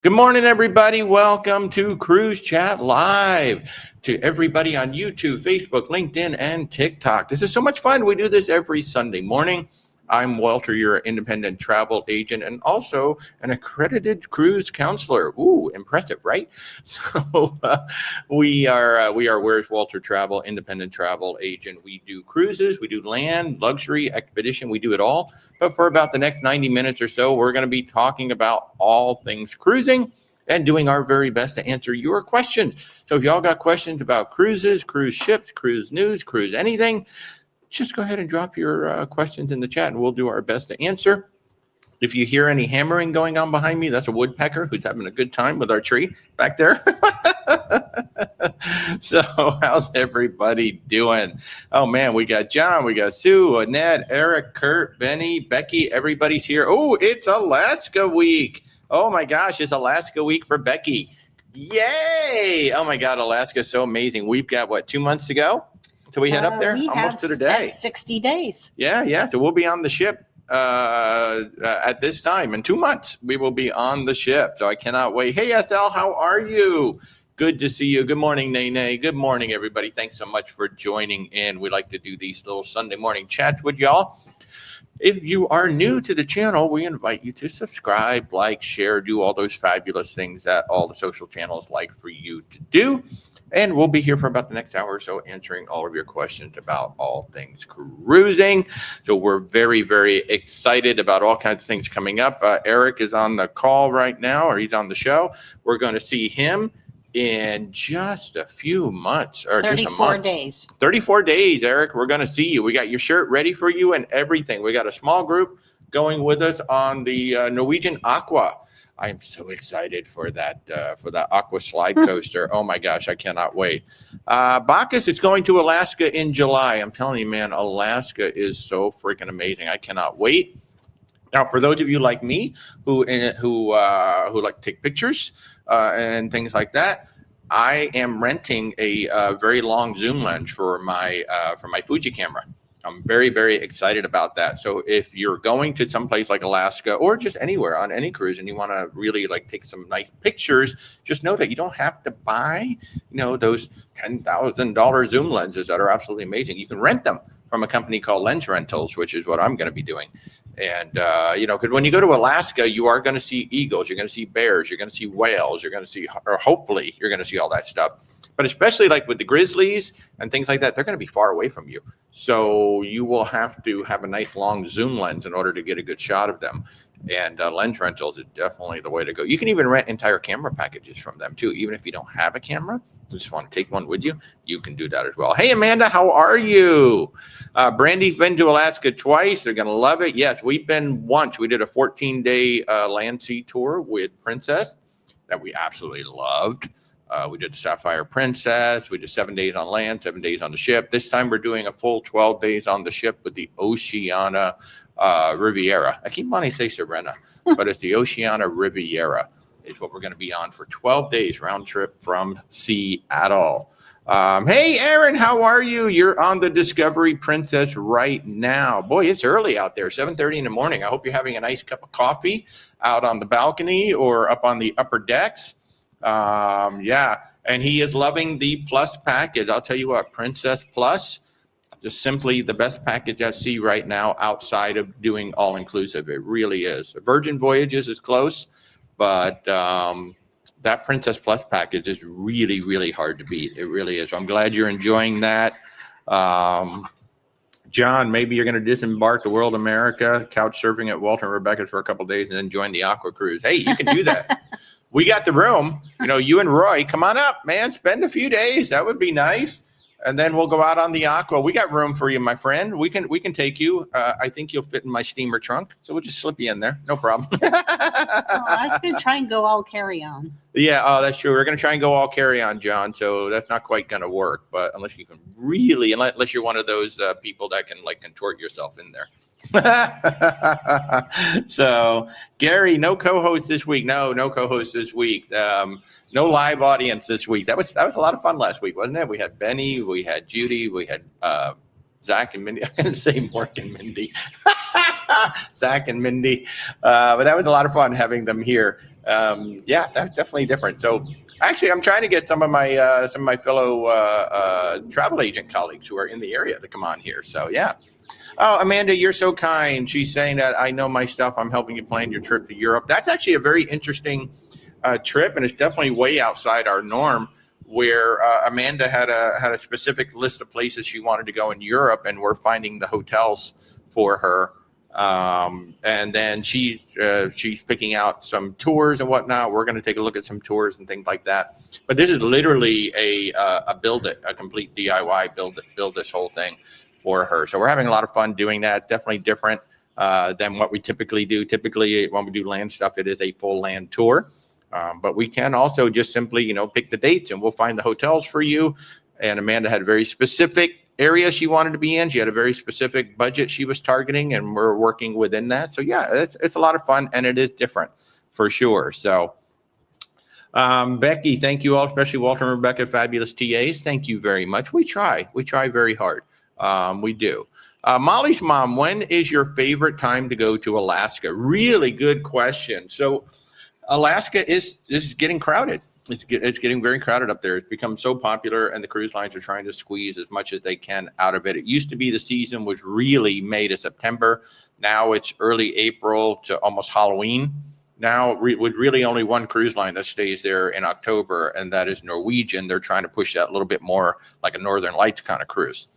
Good morning, everybody. Welcome to Cruise Chat Live. To everybody on YouTube, Facebook, LinkedIn, and TikTok. This is so much fun. We do this every Sunday morning. I'm Walter, your independent travel agent and also an accredited cruise counselor. Ooh, impressive, right? So we are Where's Walter Travel, independent travel agent. We do cruises, we do land, luxury, expedition, we do it all. But for about the next 90 minutes or so, we're going to be talking about all things cruising and doing our very best to answer your questions. So if y'all got questions about cruises, cruise ships, cruise news, cruise anything, just go ahead and drop your questions in the chat and we'll do our best to answer. If you hear any hammering going on behind me, that's a woodpecker who's having a good time with our tree back there. So how's everybody doing? Oh, man, we got John, we got Sue, Annette, Eric, Kurt, Benny, Becky. Everybody's here. Oh, it's Alaska week. Oh, my gosh, it's Alaska week for Becky. Yay. Oh, my God, Alaska is so amazing. We've got, 2 months to go? Till we head up there? Almost to the day. 60 days. Yeah. So we'll be on the ship at this time. In 2 months, we will be on the ship. So I cannot wait. Hey, SL, how are you? Good to see you. Good morning, Nene. Good morning, everybody. Thanks so much for joining in. We like to do these little Sunday morning chats with y'all. If you are new to the channel, we invite you to subscribe, like, share, do all those fabulous things that all the social channels like for you to do. And we'll be here for about the next hour or so answering all of your questions about all things cruising. So we're very, very excited about all kinds of things coming up. Eric is on the call right now, or he's on the show. We're going to see him in just a few months, or 34 just a month. days. 34 days, Eric. We're going to see you. We got your shirt ready for you and everything. We got a small group going with us on the Norwegian Aqua. I am so excited for that aqua slide coaster. Oh my gosh, I cannot wait. Bacchus is going to Alaska in July. I'm telling you, man, Alaska is so freaking amazing. I cannot wait. Now, for those of you like me who like to take pictures and things like that, I am renting a very long zoom lens for my Fuji camera. I'm very, very excited about that. So if you're going to some place like Alaska or just anywhere on any cruise and you want to really like take some nice pictures, just know that you don't have to buy, those $10,000 zoom lenses that are absolutely amazing. You can rent them from a company called Lens Rentals, which is what I'm going to be doing. And, because when you go to Alaska, you are going to see eagles, you're going to see bears, you're going to see whales, you're going to see, or hopefully you're going to see all that stuff. But especially like with the grizzlies and things like that, they're going to be far away from you. So you will have to have a nice long zoom lens in order to get a good shot of them. And Lens Rentals is definitely the way to go. You can even rent entire camera packages from them too. Even if you don't have a camera, you just want to take one with you, you can do that as well. Hey, Amanda, how are you? Brandy's been to Alaska twice. They're going to love it. Yes, we've been once. We did a 14-day land sea tour with Princess that we absolutely loved. We did Sapphire Princess. We did 7 days on land, 7 days on the ship. This time we're doing a full 12 days on the ship with the Oceania Riviera. I keep wanting to say Serena, but it's the Oceania Riviera is what we're going to be on for 12 days round trip from Seattle. Hey, Aaron, how are you? You're on the Discovery Princess right now. Boy, it's early out there, 7:30 in the morning. I hope you're having a nice cup of coffee out on the balcony or up on the upper decks. Yeah, and he is loving the Plus package. I'll tell you what, Princess Plus, just simply the best package at sea right now outside of doing all-inclusive. It really is. Virgin Voyages is close, but that Princess Plus package is really, really hard to beat. It really is. I'm glad you're enjoying that. John, maybe you're going to disembark to World America, couch surfing at Walter and Rebecca's for a couple of days, and then join the Aqua Cruise. Hey, you can do that. We got the room. You and Roy, come on up, man. Spend a few days. That would be nice. And then we'll go out on the Aqua. We got room for you, my friend. We can take you. I think you'll fit in my steamer trunk, so we'll just slip you in there. No problem. I was going to try and go all carry-on. Yeah, that's true. We're going to try and go all carry-on, John, so that's not quite going to work. But unless you can really, unless you're one of those people that can, like, contort yourself in there. So, Gary, no co-host this week. No co-host this week. No live audience this week. That was a lot of fun last week, wasn't it? We had Benny, we had Judy, we had Zach and Mindy. I didn't say Mark and Mindy. Zach and Mindy. But that was a lot of fun having them here. Yeah, that's definitely different. So actually, I'm trying to get some of my fellow travel agent colleagues who are in the area to come on here. So yeah. Oh, Amanda, you're so kind. She's saying that I know my stuff. I'm helping you plan your trip to Europe. That's actually a very interesting trip, and it's definitely way outside our norm. Where Amanda had a specific list of places she wanted to go in Europe, and we're finding the hotels for her. And then she's picking out some tours and whatnot. We're going to take a look at some tours and things like that. But this is literally a complete DIY build this whole thing for her. So we're having a lot of fun doing that. Definitely different than what we typically do. Typically, when we do land stuff, it is a full land tour. But we can also just simply, pick the dates and we'll find the hotels for you. And Amanda had a very specific area she wanted to be in. She had a very specific budget she was targeting, and we're working within that. So yeah, it's a lot of fun, and it is different for sure. So Becky, thank you all, especially Walter and Rebecca, fabulous TAs. Thank you very much. We try very hard. We do. Molly's mom, when is your favorite time to go to Alaska? Really good question. So Alaska is getting crowded. It's getting very crowded up there. It's become so popular, and the cruise lines are trying to squeeze as much as they can out of it. It used to be the season was really May to September. Now it's early April to almost Halloween. Now with really only one cruise line that stays there in October, and that is Norwegian. They're trying to push that a little bit more like a Northern Lights kind of cruise.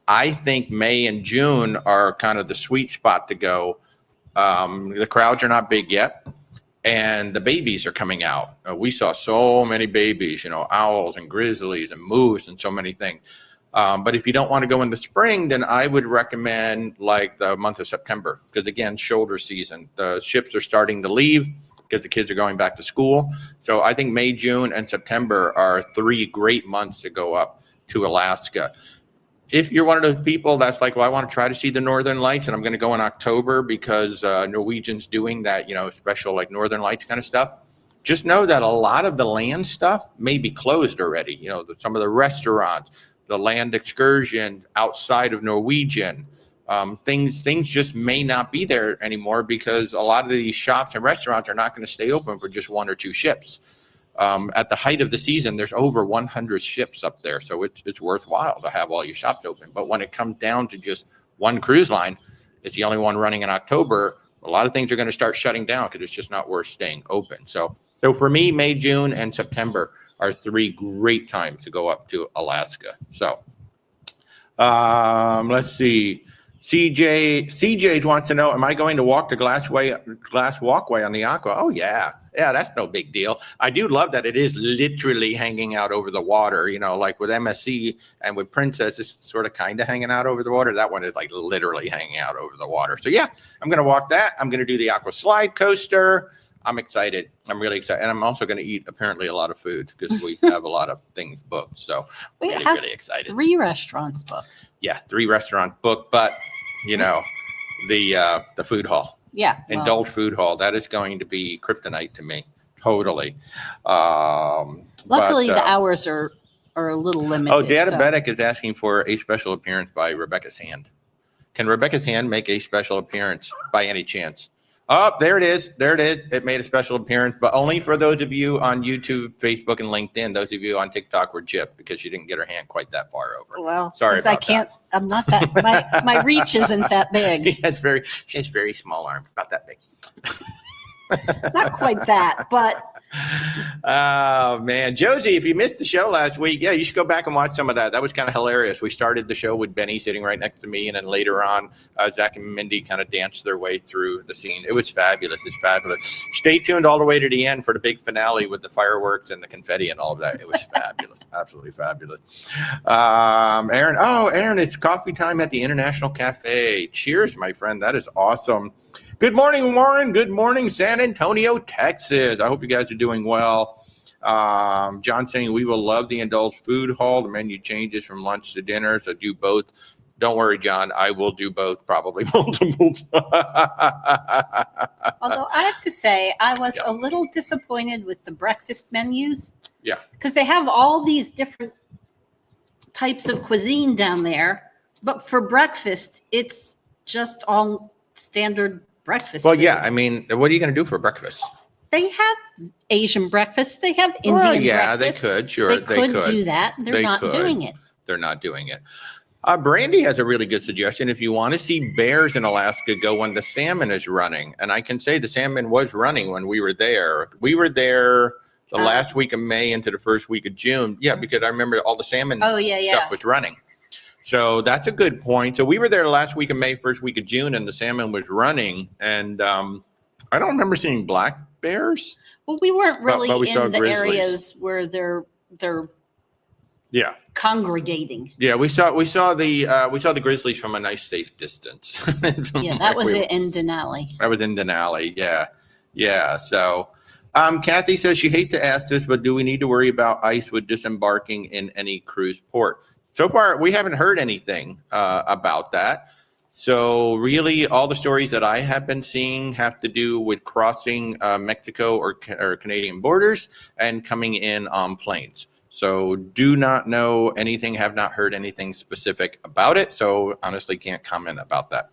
I think May and June are kind of the sweet spot to go. The crowds are not big yet. And the babies are coming out. We saw so many babies, owls and grizzlies and moose and so many things. But if you don't want to go in the spring, then I would recommend like the month of September, because again, shoulder season. The ships are starting to leave. because the kids are going back to school. So I think May, June, and September are 3 great months to go up to Alaska. If you're one of those people that's like, well, I want to try to see the Northern Lights and I'm going to go in October because Norwegian's doing that, special like Northern Lights kind of stuff, just know that a lot of the land stuff may be closed already. Some of the restaurants, the land excursions outside of Norwegian, things just may not be there anymore because a lot of these shops and restaurants are not going to stay open for just 1 or 2 ships. At the height of the season, there's over 100 ships up there, so it's worthwhile to have all your shops open. But when it comes down to just one cruise line, it's the only one running in October, a lot of things are going to start shutting down because it's just not worth staying open. So for me, May, June, and September are 3 great times to go up to Alaska. So let's see. CJ wants to know, am I going to walk the glass walkway on the Aqua? Oh, yeah. Yeah, that's no big deal. I do love that it is literally hanging out over the water, like with MSC and with Princess, it's sort of kind of hanging out over the water. That one is like literally hanging out over the water. So, yeah, I'm going to walk that. I'm going to do the Aqua Slide Coaster. I'm excited. I'm really excited. And I'm also going to eat apparently a lot of food because we have a lot of things booked. So I'm really excited. 3 restaurants booked. Yeah, 3 restaurants booked, but the food hall. Yeah. Indulge food hall. That is going to be kryptonite to me. Totally. Luckily, the hours are a little limited. Oh, Diabetic is asking for a special appearance by Rebecca's Hand. Can Rebecca's Hand make a special appearance by any chance? Oh, there it is. It made a special appearance, but only for those of you on YouTube, Facebook, and LinkedIn. Those of you on TikTok were gypped because she didn't get her hand quite that far over. Well, sorry about that. I'm not that. My reach isn't that big. She has very small arms, about that big. Not quite that, but. Oh man, Josie, if you missed the show last week, yeah, you should go back and watch some of that. That was kind of hilarious. We started the show with Benny sitting right next to me, and then later on, Zach and Mindy kind of danced their way through the scene. It was fabulous. It's fabulous. Stay tuned all the way to the end for the big finale with the fireworks and the confetti and all of that. It was fabulous. Absolutely fabulous. Aaron, it's coffee time at the International Cafe. Cheers, my friend. That is awesome. Good morning, Warren. Good morning, San Antonio, Texas. I hope you guys are doing well. John saying we will love the Indulge Food Hall. The menu changes from lunch to dinner, so do both. Don't worry, John. I will do both, probably multiple times. Although I have to say, I was a little disappointed with the breakfast menus. Yeah. Because they have all these different types of cuisine down there, but for breakfast, it's just all standard breakfast. Well, food. yeah. I mean, what are you going to do for breakfast? They have Asian breakfast. They have Indian breakfast. They could. Sure, they could do that. They're not doing it. They're not doing it. Brandy has a really good suggestion. If you want to see bears in Alaska, go when the salmon is running. And I can say the salmon was running when we were there. We were there the last week of May into the first week of June. Yeah, because I remember all the salmon stuff was running. So that's a good point. So we were there last week of May, first week of June, and the salmon was running. And I don't remember seeing black bears. Well, we weren't really but we saw in the grizzlies. areas where they're congregating. Yeah, we saw the grizzlies from a nice safe distance. Yeah, that was it in Denali. That was in Denali. Yeah. So, Kathy says she hates to ask this, but do we need to worry about ice with disembarking in any cruise port? So far, we haven't heard anything about that. So really, all the stories that I have been seeing have to do with crossing Mexico or Canadian borders and coming in on planes. So do not know anything, have not heard anything specific about it. So honestly, can't comment about that.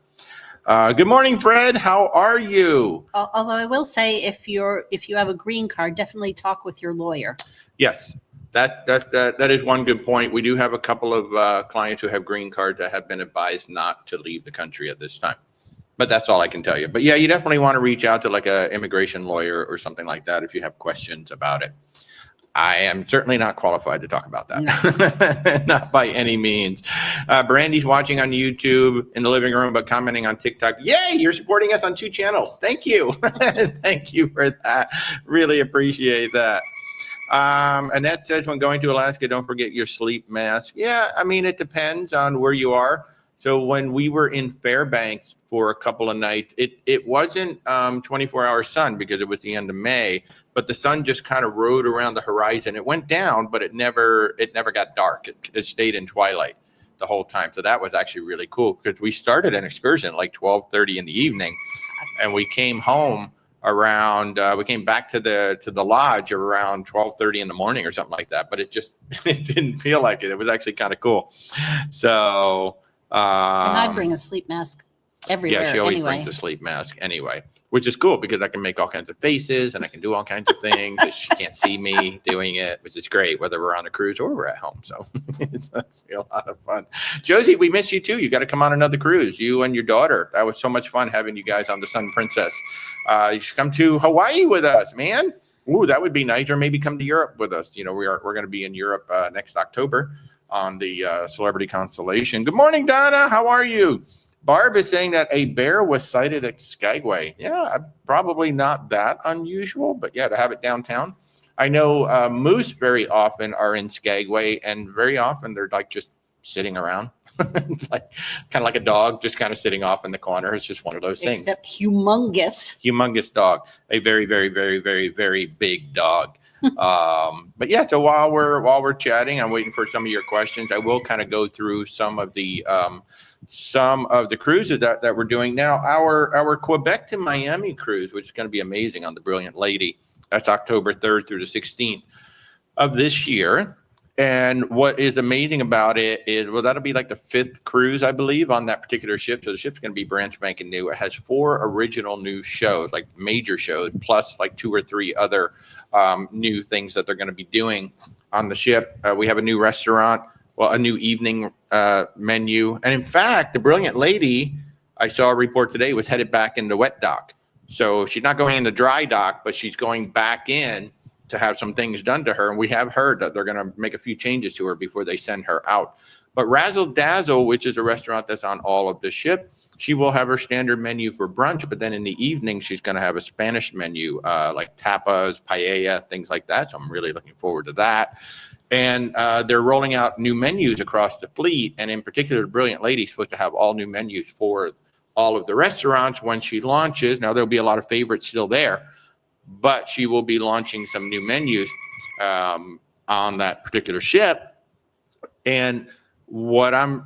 Good morning, Fred. How are you? Although I will say, if you have a green card, definitely talk with your lawyer. Yes. That is one good point. We do have a couple of clients who have green cards that have been advised not to leave the country at this time. But that's all I can tell you. But yeah, you definitely want to reach out to like an immigration lawyer or something like that if you have questions about it. I am certainly not qualified to talk about that. No. Not by any means. Brandy's watching on YouTube in the living room, but commenting on TikTok. Yay, you're supporting us on 2 channels. Thank you. Thank you for that. Really appreciate that. And that says when going to Alaska, don't forget your sleep mask. Yeah, I mean, it depends on where you are. So when we were in Fairbanks for a couple of nights, it wasn't 24-hour sun because it was the end of May, but the sun just kind of rode around the horizon. It went down, but it never got dark. It stayed in twilight the whole time. So that was actually really cool because we started an excursion at like 12:30 in the evening, and we came home around we came back to the lodge around 12:30 in the morning or something like that, but it didn't feel like it. It was actually kind of cool. So And I bring a sleep mask everywhere. Yeah, she always anyway. brings a sleep mask anyway, which is cool because I can make all kinds of faces and I can do all kinds of things that she can't see me doing it, which is great, whether we're on a cruise or we're at home. So it's actually a lot of fun. Josie, we miss you too. You got to come on another cruise, you and your daughter. That was so much fun having you guys on the Sun Princess. You should come to Hawaii with us, man. Ooh, that would be nice. Or maybe come to Europe with us. You know, we're going to be in Europe next October on the Celebrity Constellation. Good morning, Donna. How are you? Barb is saying that a bear was sighted at Skagway. Yeah, probably not that unusual, but yeah, to have it downtown. I know moose very often are in Skagway, and very often they're like just sitting around. It's like kind of like a dog, just kind of sitting off in the corner. It's just one of those things. Except humongous Dog, a very, very, very, very, very big dog. But yeah, so while we're chatting, I'm waiting for some of your questions. I will kind of go through some of the cruises that we're doing now. Our Quebec to Miami cruise, which is going to be amazing on the Brilliant Lady. That's October 3rd through the 16th of this year. And what is amazing about it is, well, that'll be like the 5th cruise, I believe, on that particular ship. So the ship's going to be brand spanking new. It has 4 original new shows, like major shows, plus like 2 or 3 other new things that they're going to be doing on the ship. We have a new restaurant, a new evening menu. And in fact, the Brilliant Lady, I saw a report today, was headed back into wet dock. So she's not going in the dry dock, but she's going back in to have some things done to her. And we have heard that they're going to make a few changes to her before they send her out. But Razzle Dazzle, which is a restaurant that's on all of the ship, she will have her standard menu for brunch, but then in the evening, she's going to have a Spanish menu, like tapas, paella, things like that. So I'm really looking forward to that. And they're rolling out new menus across the fleet. And in particular, the Brilliant Lady is supposed to have all new menus for all of the restaurants when she launches. Now, there'll be a lot of favorites still there, but she will be launching some new menus on that particular ship. And what I'm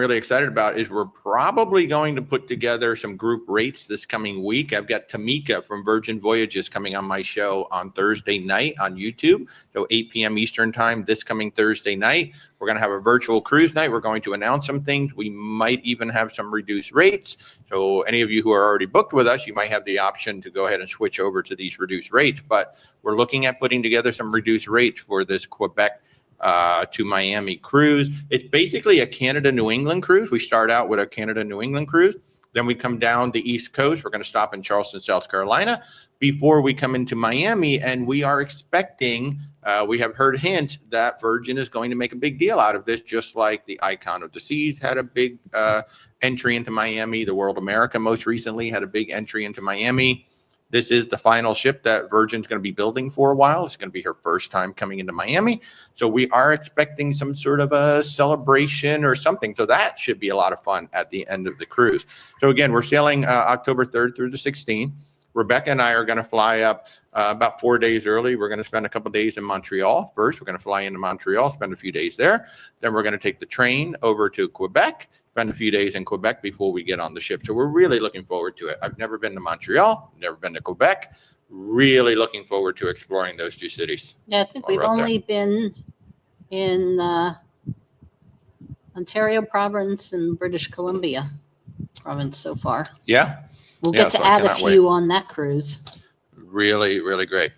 really excited about is we're probably going to put together some group rates this coming week. I've got Tamika from Virgin Voyages coming on my show on Thursday night on YouTube. So 8 p.m. Eastern time this coming Thursday night. We're going to have a virtual cruise night. We're going to announce some things. We might even have some reduced rates. So any of you who are already booked with us, you might have the option to go ahead and switch over to these reduced rates. But we're looking at putting together some reduced rates for this Quebec to Miami cruise. It's basically a Canada-New England cruise. We start out with a Canada-New England cruise. Then we come down the East Coast. We're going to stop in Charleston, South Carolina before we come into Miami. And we are expecting, we have heard hints that Virgin is going to make a big deal out of this, just like the Icon of the Seas had a big entry into Miami. The World America most recently had a big entry into Miami. This is the final ship that Virgin's going to be building for a while. It's going to be her first time coming into Miami. So we are expecting some sort of a celebration or something. So that should be a lot of fun at the end of the cruise. So again, we're sailing October 3rd through the 16th. Rebecca and I are going to fly up about 4 days early. We're going to spend a couple of days in Montreal. First, we're going to fly into Montreal, spend a few days there. Then we're going to take the train over to Quebec, spend a few days in Quebec before we get on the ship. So we're really looking forward to it. I've never been to Montreal, never been to Quebec. Really looking forward to exploring those 2 cities. Yeah, I think we've only been in Ontario province and British Columbia province so far. Yeah. We'll get to add a few on that cruise. Really, really great.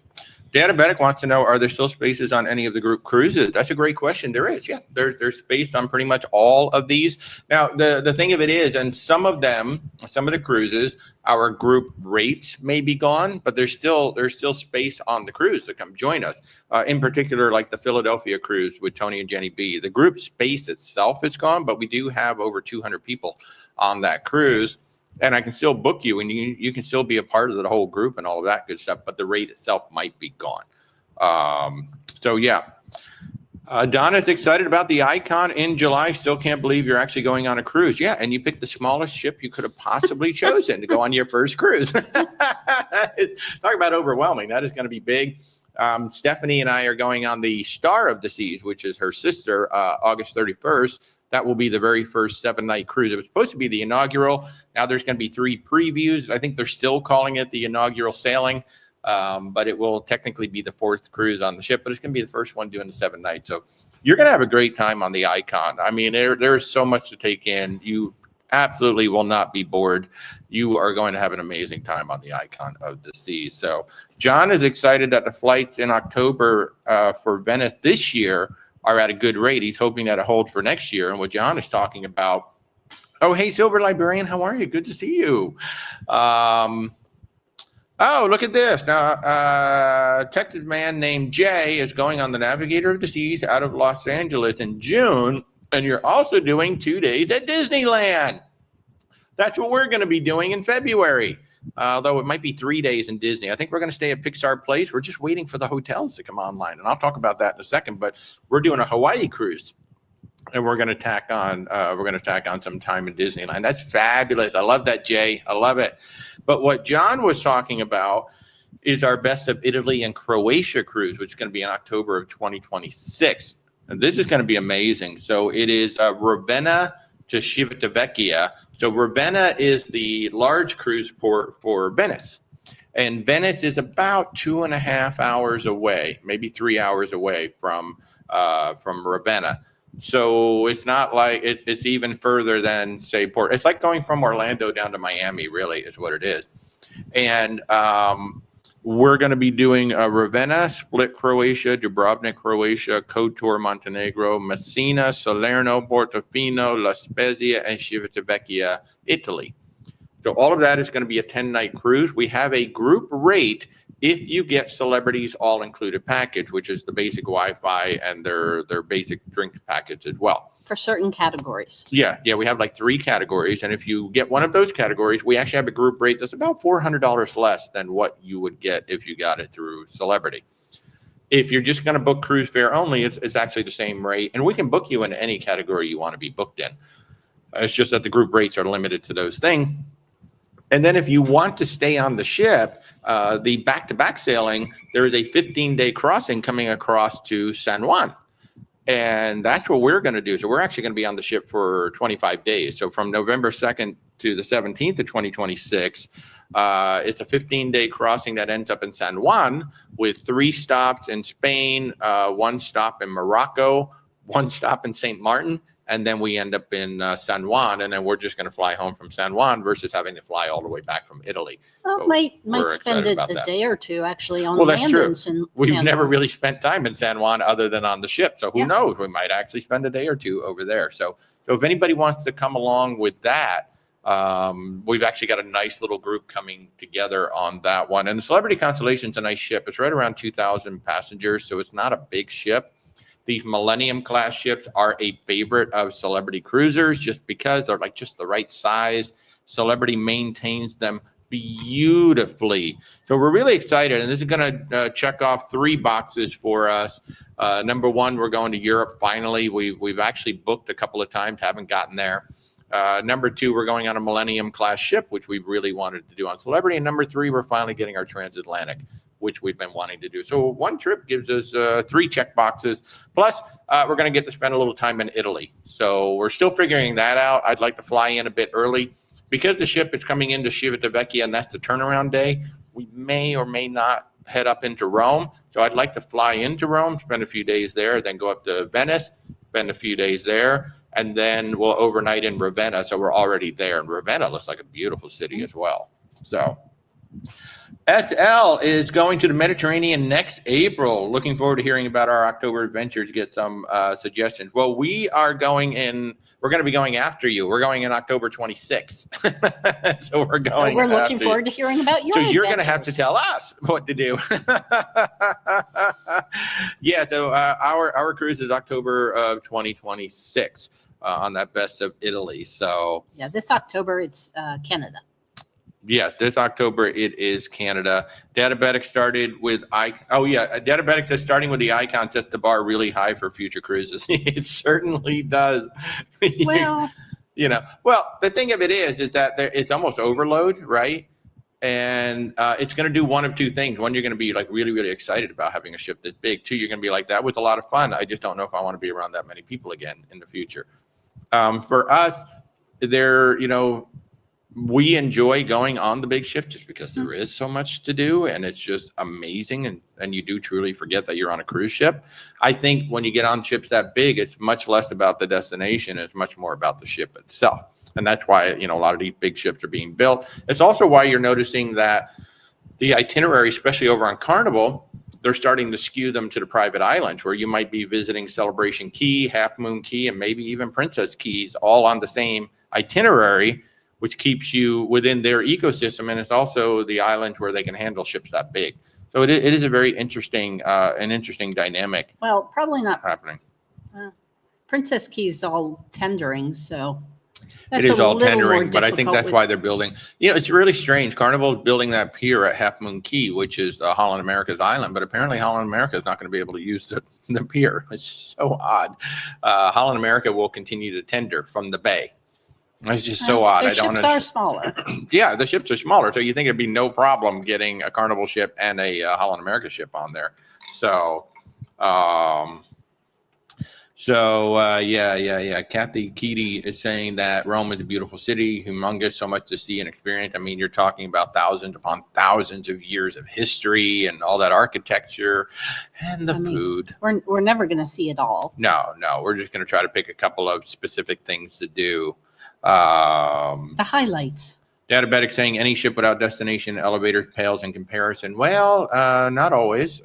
Diabetic wants to know, are there still spaces on any of the group cruises? That's a great question. There is, yeah. There's space on pretty much all of these. Now, the thing of it is, and some of the cruises, our group rates may be gone, but there's still space on the cruise to come join us. In particular, like the Philadelphia cruise with Tony and Jenny B. The group space itself is gone, but we do have over 200 people on that cruise. And I can still book you, and you can still be a part of the whole group and all of that good stuff, but the rate itself might be gone. So, yeah. Donna's excited about the Icon in July. Still can't believe you're actually going on a cruise. Yeah, and you picked the smallest ship you could have possibly chosen to go on your first cruise. Talk about overwhelming. That is going to be big. Stephanie and I are going on the Star of the Seas, which is her sister, August 31st. That will be the very first 7-night cruise. It was supposed to be the inaugural. Now there's going to be 3 previews. I think they're still calling it the inaugural sailing. But it will technically be the 4th cruise on the ship, but it's going to be the first one doing the 7 nights. So you're going to have a great time on the Icon. I mean, there's so much to take in. You absolutely will not be bored. You are going to have an amazing time on the Icon of the Seas. So John is excited that the flights in October for Venice this year are at a good rate. He's hoping that it holds for next year. And what John is talking about, oh, hey, Silver Librarian, how are you? Good to see you. Oh, look at this. Now, a Texas man named Jay is going on the Navigator of the Seas out of Los Angeles in June, and you're also doing 2 days at Disneyland. That's what we're going to be doing in February, although it might be 3 days in Disney. I think we're going to stay at Pixar Place. We're just waiting for the hotels to come online, and I'll talk about that in a second, but we're doing a Hawaii cruise. And we're going to tack on some time in Disneyland. That's fabulous. I love that, Jay. I love it. But what John was talking about is our Best of Italy and Croatia cruise, which is going to be in October of 2026. And this is going to be amazing. So it is Ravenna to Civitavecchia. So Ravenna is the large cruise port for Venice. And Venice is about 2.5 hours away, maybe 3 hours away from Ravenna. So it's not like it's even further than, say, Port. It's like going from Orlando down to Miami, really, is what it is. And we're going to be doing Ravenna, Split, Croatia, Dubrovnik, Croatia, Kotor, Montenegro, Messina, Salerno, Portofino, La Spezia, and Civitavecchia, Italy. So all of that is going to be a 10-night cruise. We have a group rate if you get Celebrity's all-included package, which is the basic Wi-Fi and their basic drink package as well. For certain categories. Yeah, we have like 3 categories, and if you get one of those categories, we actually have a group rate that's about $400 less than what you would get if you got it through Celebrity. If you're just going to book cruise fare only, it's actually the same rate, and we can book you in any category you want to be booked in. It's just that the group rates are limited to those things. And then if you want to stay on the ship, the back-to-back sailing, there is a 15-day crossing coming across to San Juan. And that's what we're going to do. So we're actually going to be on the ship for 25 days. So from November 2nd to the 17th of 2026, it's a 15-day crossing that ends up in San Juan with 3 stops in Spain, 1 stop in Morocco, 1 stop in St. Martin, and then we end up in San Juan, and then we're just going to fly home from San Juan versus having to fly all the way back from Italy. Well, So might we're spend excited about a that. day or two actually on Well, that's land true. in San We've San never Juan. really spent time in San Juan other than on the ship. So who Yeah. knows? We might actually spend a day or two over there. So if anybody wants to come along with that, we've actually got a nice little group coming together on that one. And the Celebrity Constellation's a nice ship. It's right around 2,000 passengers, so it's not a big ship. These Millennium class ships are a favorite of Celebrity cruisers just because they're like just the right size. Celebrity maintains them beautifully. So we're really excited, and this is going to check off 3 boxes for us. Number 1, we're going to Europe finally. We've actually booked a couple of times, haven't gotten there. Number 2, we're going on a Millennium class ship, which we really wanted to do on Celebrity. And number 3, we're finally getting our transatlantic, which we've been wanting to do. So one trip gives us 3 check boxes. Plus, we're going to get to spend a little time in Italy. So we're still figuring that out. I'd like to fly in a bit early. Because the ship is coming into Civitavecchia, and that's the turnaround day, we may or may not head up into Rome. So I'd like to fly into Rome, spend a few days there, then go up to Venice, spend a few days there, and then we'll overnight in Ravenna. So we're already there. And Ravenna looks like a beautiful city as well. So SL is going to the Mediterranean next April. Looking forward to hearing about our October adventures, get some suggestions. Well, we're going to be going after you. We're going in October 26th. So we're looking forward to hearing about your So you're going to adventures. have to tell us what to do. Yeah, so our cruise is October of 2026 on that Best of Italy. So Yeah, this October it's Canada. Yes, this October it is Canada. Diabetics started with Diabetics is starting with the icon sets the bar really high for future cruises. It certainly does. Well, Well, the thing of it is that it's almost overload, right? And it's going to do one of two things. One, you're going to be like really, really excited about having a ship that big. Two, you're going to be like, that was a lot of fun. I just don't know if I want to be around that many people again in the future. For us, we enjoy going on the big ship just because there is so much to do and it's just amazing. And you do truly forget that you're on a cruise ship. I think when you get on ships that big, it's much less about the destination. It's much more about the ship itself. And that's why, a lot of these big ships are being built. It's also why you're noticing that the itinerary, especially over on Carnival, they're starting to skew them to the private islands where you might be visiting Celebration Key, Half Moon Key, and maybe even Princess Keys all on the same itinerary, which keeps you within their ecosystem. And it's also the islands where they can handle ships that big. So it is a very interesting dynamic. Well, probably not happening. Princess Key's all tendering, so it is all tendering, but I think that's why they're building. It's really strange. Carnival is building that pier at Half Moon Key, which is Holland America's island, but apparently Holland America is not going to be able to use the pier. It's so odd. Holland America will continue to tender from the bay. It's just so odd. The ships are smaller. Yeah, the ships are smaller, so you think it'd be no problem getting a Carnival ship and a Holland America ship on there. So, Kathy Keaty is saying that Rome is a beautiful city, humongous, so much to see and experience. I mean, you're talking about thousands upon thousands of years of history and all that architecture and the food. We're never going to see it all. No, we're just going to try to pick a couple of specific things to do. The highlights. Diabetic saying any ship without destination elevators pales in comparison. Well, not always.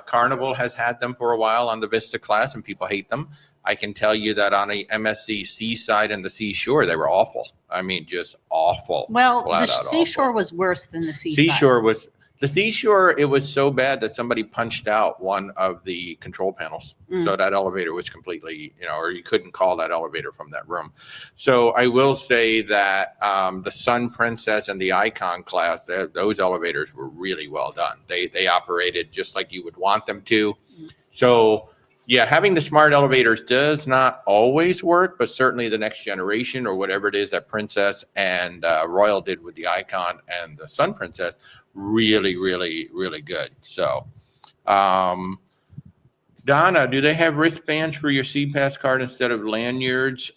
Carnival has had them for a while on the Vista class and people hate them. I can tell you that on a MSC Seaside and the Seashore, they were awful. I mean, just awful. Well, the Seashore was worse than the Seaside. The Seashore, it was so bad that somebody punched out one of the control panels. So that elevator was completely, or you couldn't call that elevator from that room. So I will say that the Sun Princess and the Icon class, those elevators were really well done. They operated just like you would want them to. So yeah, having the smart elevators does not always work, but certainly the next generation or whatever it is that Princess and Royal did with the Icon and the Sun Princess, really, really, really good. So, Donna, do they have wristbands for your SeaPass card instead of lanyards?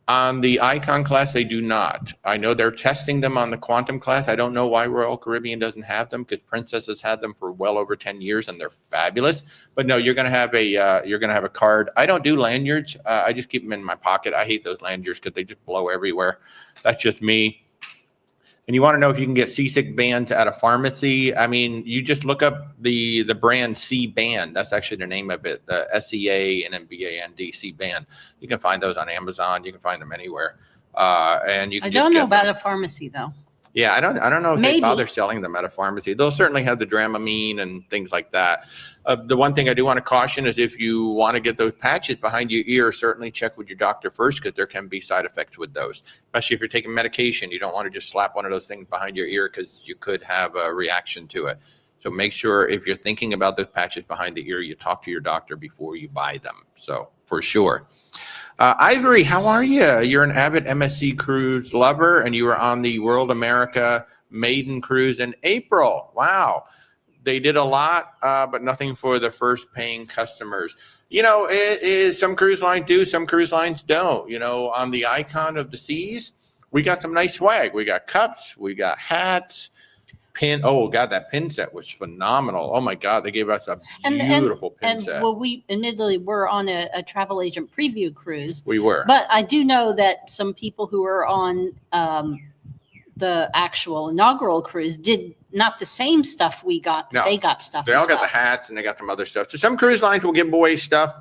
On the Icon class, they do not. I know they're testing them on the Quantum class. I don't know why Royal Caribbean doesn't have them because Princess has had them for well over 10 years and they're fabulous. But no, you're gonna have a card. I don't do lanyards. I just keep them in my pocket. I hate those lanyards because they just blow everywhere. That's just me. And you want to know if you can get seasick bands at a pharmacy? I mean, you just look up the brand C Band. That's actually the name of it, the SEANNBAND C Band. You can find those on Amazon. You can find them anywhere. And you can. I don't know about a pharmacy though. Yeah, I don't know if they bother selling them at a pharmacy. They'll certainly have the Dramamine and things like that. The one thing I do want to caution is if you want to get those patches behind your ear, certainly check with your doctor first because there can be side effects with those, especially if you're taking medication. You don't want to just slap one of those things behind your ear because you could have a reaction to it. So make sure if you're thinking about those patches behind the ear, you talk to your doctor before you buy them. So for sure. Ivory, how are you? You're an avid MSC cruise lover, and you were on the World America maiden cruise in April. Wow. They did a lot, but nothing for the first paying customers. Some cruise lines do, some cruise lines don't. On the Icon of the Seas, we got some nice swag. We got cups, we got hats. Oh God, that pin set was phenomenal. Oh my God, they gave us a beautiful pin set. Well, we admittedly were on a travel agent preview cruise. We were. But I do know that some people who were on the actual inaugural cruise did not the same stuff we got. No, they got stuff. They all got the hats and they got some other stuff. So some cruise lines will give away stuff.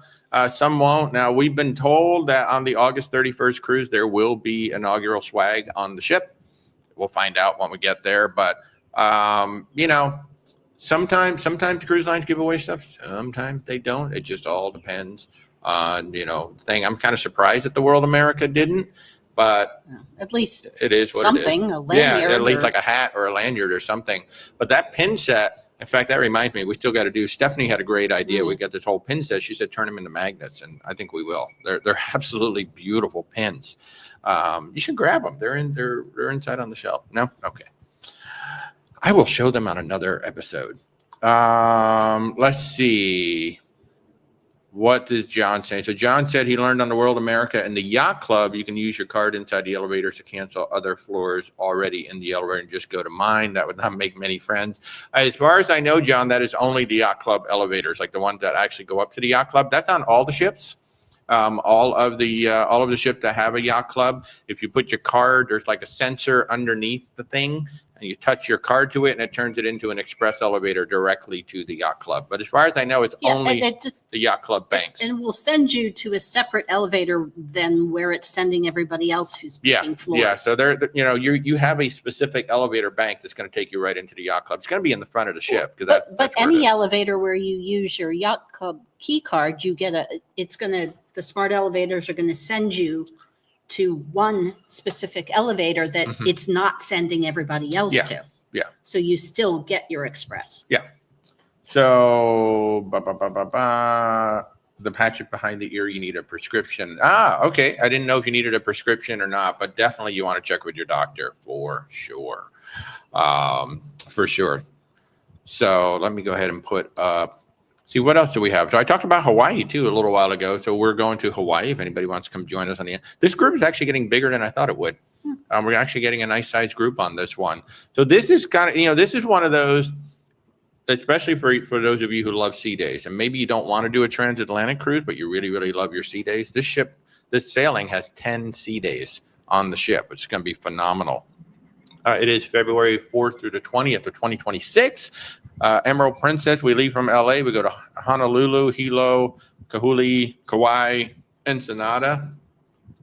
Some won't. Now, we've been told that on the August 31st cruise, there will be inaugural swag on the ship. We'll find out when we get there. But sometimes cruise lines give away stuff. Sometimes they don't. It just all depends on, the thing. I'm kind of surprised that the World America didn't. but At least it is what something, it is. a lanyard. Yeah, at least or- like a hat or a lanyard or something. But that pin set, in fact, that reminds me, we still got to do. Stephanie had a great idea. We got this whole pin set. She said turn them into magnets, and I think we will. They're absolutely beautiful pins. You should grab them. They're inside on the shelf. No, okay. I will show them on another episode. Let's see. What does John say? So John said he learned on the World America and the Yacht Club, you can use your card inside the elevators to cancel other floors already in the elevator and just go to mine. That would not make many friends. As far as I know, John, that is only the Yacht Club elevators, like the ones that actually go up to the Yacht Club. That's on all the ships. All of the ships that have a Yacht Club. If you put your card, there's like a sensor underneath the thing, and you touch your card to it, and it turns it into an express elevator directly to the Yacht Club. But as far as I know, it's only the Yacht Club banks. And we'll send you to a separate elevator than where it's sending everybody else who's booking floors. Yeah. So you have a specific elevator bank that's going to take you right into the Yacht Club. It's going to be in the front of the ship. But any elevator where you use your Yacht Club key card, you get the smart elevators are going to send you to one specific elevator that it's not sending everybody else to. Yeah. So you still get your express. Yeah. So the patch behind the ear, you need a prescription. Okay. I didn't know if you needed a prescription or not, but definitely you want to check with your doctor for sure. For sure. So let me go ahead and put up. See, what else do we have? So I talked about Hawaii, too, a little while ago. So we're going to Hawaii. If anybody wants to come join us on the end. This group is actually getting bigger than I thought it would. We're actually getting a nice sized group on this one. So this is kind of, this is one of those, especially for those of you who love sea days. And maybe you don't want to do a transatlantic cruise, but you really, really love your sea days. This sailing has 10 sea days on the ship, which is going to be phenomenal. It is February 4th through the 20th of 2026. Emerald Princess, we leave from LA. We go to Honolulu, Hilo, Kahului, Kauai, Ensenada,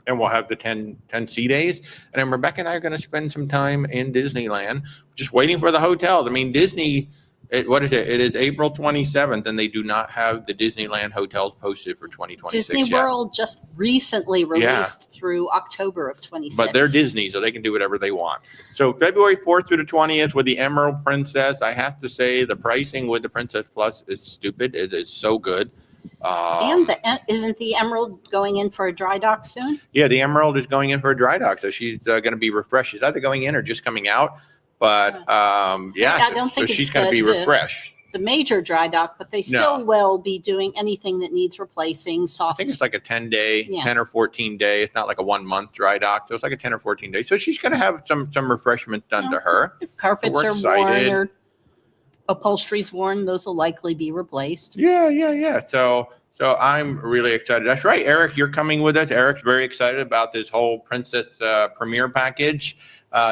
and we'll have the 10 sea days. And then Rebecca and I are going to spend some time in Disneyland, just waiting for the hotels. I mean, Disney, what is it? It is April 27th, and they do not have the Disneyland hotels posted for 2026 Disney yet. World just recently released through October of 26. But they're Disney, so they can do whatever they want. So February 4th through the 20th with the Emerald Princess, I have to say the pricing with the Princess Plus is stupid. It is so good. And isn't the Emerald going in for a dry dock soon? Yeah, the Emerald is going in for a dry dock, so she's going to be refreshed. She's either going in or just coming out. But I don't think she's going to be refreshed. The major dry dock, but they still will be doing anything that needs replacing. I think it's like a 10-day, 10 or 14 day. It's not like a 1 month dry dock. So it's like a 10 or 14 days. So she's going to have some refreshments done to her. If carpets are worn or upholstery's worn, those will likely be replaced. Yeah. So I'm really excited. That's right, Eric, you're coming with us. Eric's very excited about this whole Princess Premier package.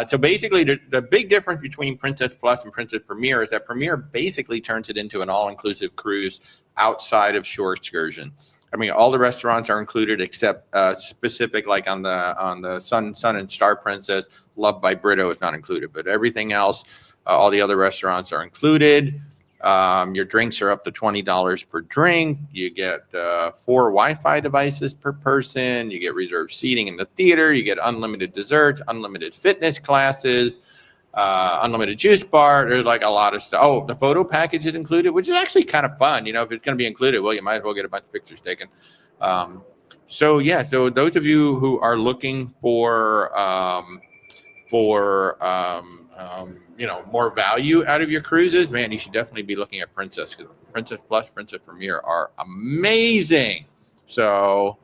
So basically, the big difference between Princess Plus and Princess Premier is that Premier basically turns it into an all-inclusive cruise outside of shore excursion. I mean, all the restaurants are included except specific, like on the Sun and Star Princess, Loved by Brito is not included. But everything else, all the other restaurants are included. Your drinks are up to $20 per drink. You get 4 Wi-Fi devices per person. You get reserved seating in the theater. You get unlimited desserts, unlimited fitness classes, unlimited juice bar. There's like a lot of stuff. Oh, the photo package is included, which is actually kind of fun. If it's going to be included, well, you might as well get a bunch of pictures taken. So those of you who are looking for more value out of your cruises, man, you should definitely be looking at Princess, because Princess Plus, Princess Premier are amazing. So,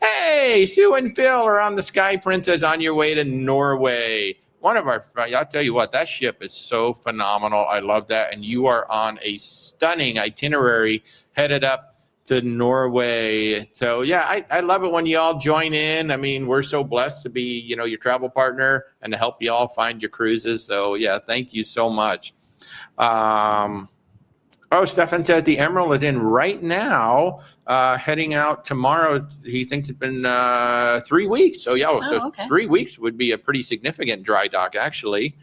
hey, Sue and Phil are on the Sky Princess on your way to Norway. I'll tell you what, that ship is so phenomenal. I love that. And you are on a stunning itinerary headed up to Norway. So yeah, I love it when you all join in. I mean, we're so blessed to be, your travel partner and to help you all find your cruises. So yeah, thank you so much. Stefan says the Emerald is in right now, heading out tomorrow. He thinks it's been 3 weeks. So yeah, 3 weeks would be a pretty significant dry dock, actually.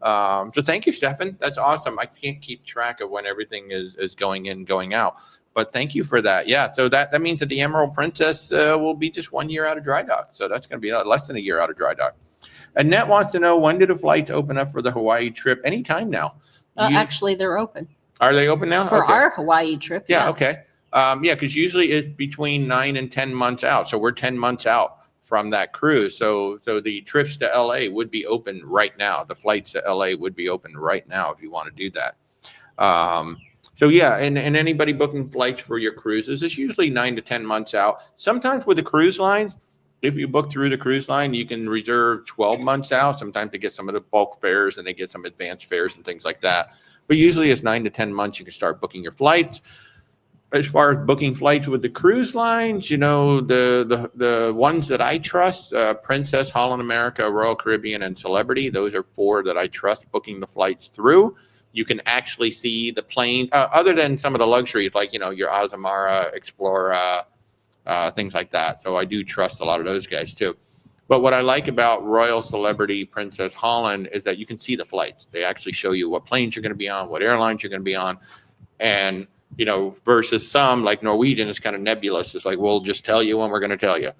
So thank you, Stefan. That's awesome. I can't keep track of when everything is going in, going out. But thank you for that. Yeah, so that means that the Emerald Princess will be just 1 year out of dry dock. So that's going to be less than a year out of dry dock. Annette wants to know, when do the flights open up for the Hawaii trip? Anytime now. Actually, they're open. Are they open now? For our Hawaii trip, yeah. Okay. Yeah, because usually it's between 9 and 10 months out. So we're 10 months out from that cruise. So the trips to LA would be open right now. The flights to LA would be open right now if you want to do that. So yeah, and anybody booking flights for your cruises, it's usually 9 to 10 months out. Sometimes with the cruise lines, if you book through the cruise line, you can reserve 12 months out. Sometimes they get some of the bulk fares and they get some advanced fares and things like that. But usually it's 9 to 10 months you can start booking your flights. As far as booking flights with the cruise lines, the ones that I trust, Princess, Holland America, Royal Caribbean, and Celebrity, those are 4 that I trust booking the flights through. You can actually see the plane, other than some of the luxuries like, your Azamara, Explorer, things like that. So I do trust a lot of those guys too. But what I like about Royal, Celebrity, Princess, Holland is that you can see the flights. They actually show you what planes you're going to be on, what airlines you're going to be on. And, versus some like Norwegian is kind of nebulous. It's like, we'll just tell you when we're going to tell you.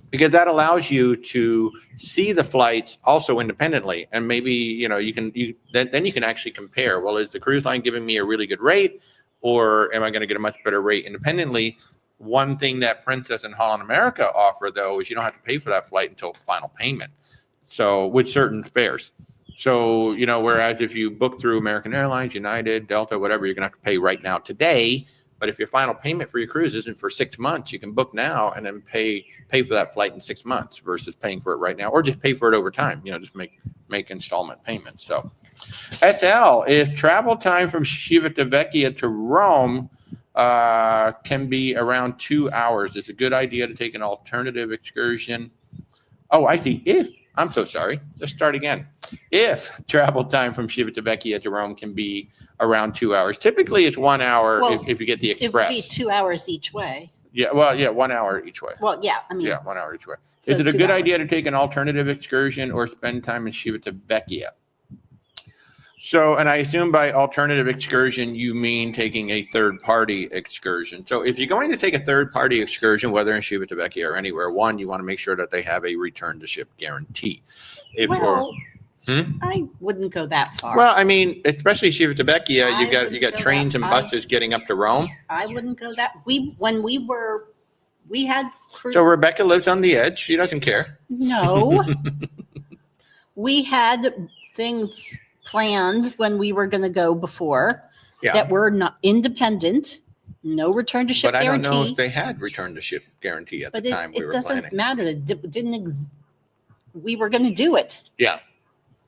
Because that allows you to see the flights also independently. And maybe, you can actually compare. Well, is the cruise line giving me a really good rate, or am I going to get a much better rate independently? One thing that Princess and Holland America offer, though, is you don't have to pay for that flight until final payment. So with certain fares. So, whereas if you book through American Airlines, United, Delta, whatever, you're going to have to pay right now today. But if your final payment for your cruise isn't for 6 months, you can book now and then pay for that flight in 6 months versus paying for it right now, or just pay for it over time. Just make installment payments. So, SL, if travel time from Civitavecchia to Rome can be around 2 hours, it's a good idea to take an alternative excursion. Oh, I see. I'm so sorry. Let's start again. If travel time from Civitavecchia to Rome can be around 2 hours, typically it's 1 hour if you get the express. It would be 2 hours each way. Yeah, well, yeah, 1 hour each way. Well, yeah, I mean. Yeah, 1 hour each way. So is it a good 2 hours. idea to take an alternative excursion or spend time in Civitavecchia? So, and I assume by alternative excursion, you mean taking a third-party excursion. So if you're going to take a third-party excursion, whether in Civitavecchia or anywhere, one, you want to make sure that they have a return-to-ship guarantee. I wouldn't go that far. Well, I mean, especially Civitavecchia, you got trains and buses getting up to Rome. I wouldn't go that. We had. So Rebecca lives on the edge. She doesn't care. No. We had things planned when we were going to go before that were not independent, no return to ship guarantee. But I don't know if they had return to ship guarantee at the time we were planning. It doesn't matter. It didn't. We were going to do it. Yeah.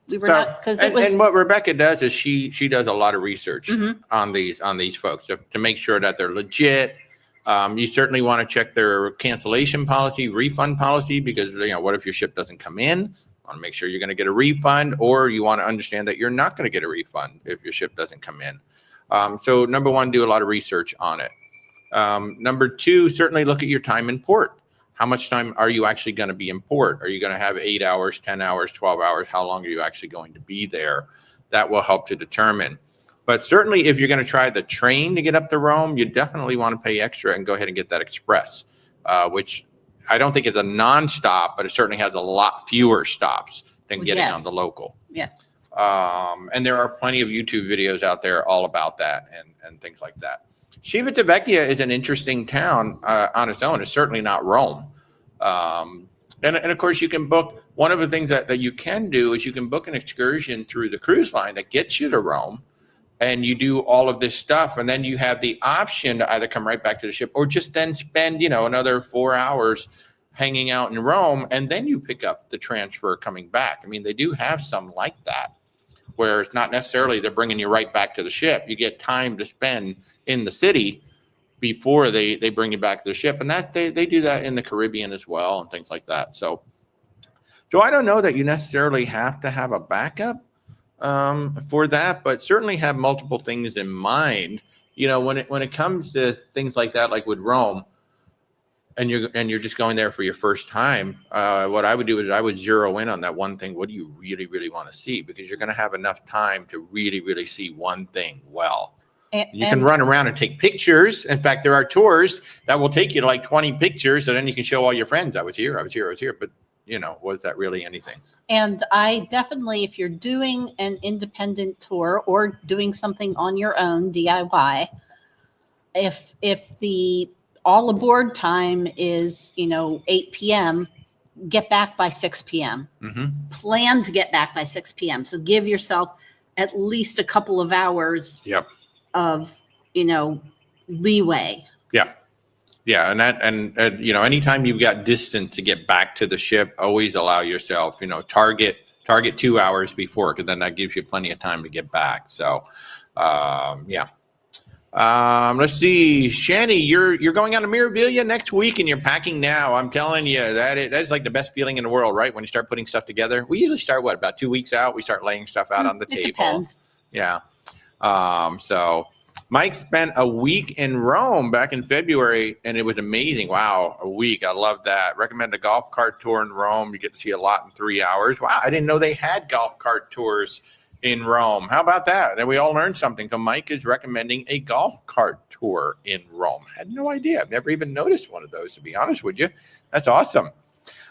We were not, because it was. And what Rebecca does is she does a lot of research on these folks to make sure that they're legit. You certainly want to check their cancellation policy, refund policy, because what if your ship doesn't come in? Want to make sure you're going to get a refund, or you want to understand that you're not going to get a refund if your ship doesn't come in. So number one, do a lot of research on it. Number two, certainly look at your time in port. How much time are you actually going to be in port? Are you going to have 8 hours, 10 hours, 12 hours? How long are you actually going to be there? That will help to determine. But certainly if you're going to try the train to get up to Rome, you definitely want to pay extra and go ahead and get that express, which I don't think it's a nonstop, but it certainly has a lot fewer stops than getting on the local. Yes. And there are plenty of YouTube videos out there all about that and things like that. Civitavecchia is an interesting town on its own. It's certainly not Rome. And of course, you can book, one of the things that you can do is you can book an excursion through the cruise line that gets you to Rome, and you do all of this stuff, and then you have the option to either come right back to the ship or just then spend, another 4 hours hanging out in Rome, and then you pick up the transfer coming back. I mean, they do have some like that, where it's not necessarily they're bringing you right back to the ship. You get time to spend in the city before they bring you back to the ship, and that they do that in the Caribbean as well and things like that. So I don't know that you necessarily have to have a backup for that, but certainly have multiple things in mind. When it comes to things like that, like with Rome, and you're just going there for your first time, what I would do is I would zero in on that one thing. What do you really, really want to see? Because you're going to have enough time to really, really see one thing well. You can run around and take pictures. In fact, there are tours that will take you to like 20 pictures, and then you can show all your friends, I was here. But, was that really anything? And I definitely, if you're doing an independent tour or doing something on your own, DIY, if the all aboard time is, 8 p.m., get back by 6 p.m. Mm-hmm. Plan to get back by 6 p.m. So give yourself at least a couple of hours of, leeway. Yeah. Yeah. And anytime you've got distance to get back to the ship, always allow yourself, target 2 hours before, because then that gives you plenty of time to get back. So, yeah. Let's see, Shani, you're going on to Mirabilia next week and you're packing now. I'm telling you that's like the best feeling in the world, right? When you start putting stuff together. We usually start about 2 weeks out. We start laying stuff out on the table. Depends. Yeah. So Mike spent a week in Rome back in February and it was amazing. Wow, a week. I love that. Recommend a golf cart tour in Rome. You get to see a lot in 3 hours. Wow, I didn't know they had golf cart tours in Rome. How about that? And we all learned something. So Mike is recommending a golf cart tour in Rome. Had no idea. I've never even noticed one of those, to be honest with you. That's awesome.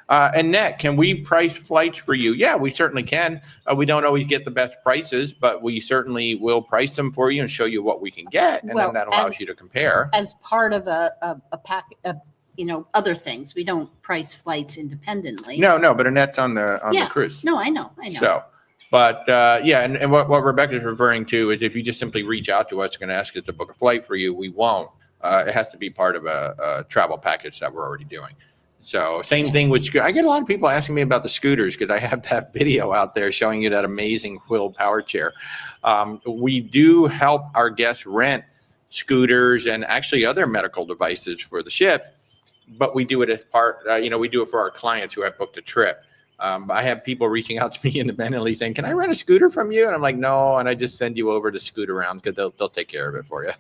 Annette, can we price flights for you? Yeah, we certainly can. We don't always get the best prices, but we certainly will price them for you and show you what we can get. And then that allows you to compare. As part of a pack of, other things. We don't price flights independently. No, but Annette's on the cruise. No, I know. So. But and what Rebecca is referring to is if you just simply reach out to us, going to ask us to book a flight for you, we won't. It has to be part of a travel package that we're already doing. So same thing with, I get a lot of people asking me about the scooters because I have that video out there showing you that amazing wheel power chair. We do help our guests rent scooters and actually other medical devices for the ship, but we do it as part, we do it for our clients who have booked a trip. I have people reaching out to me independently saying, can I rent a scooter from you? And I'm like, no. And I just send you over to Scoot Around because they'll take care of it for you.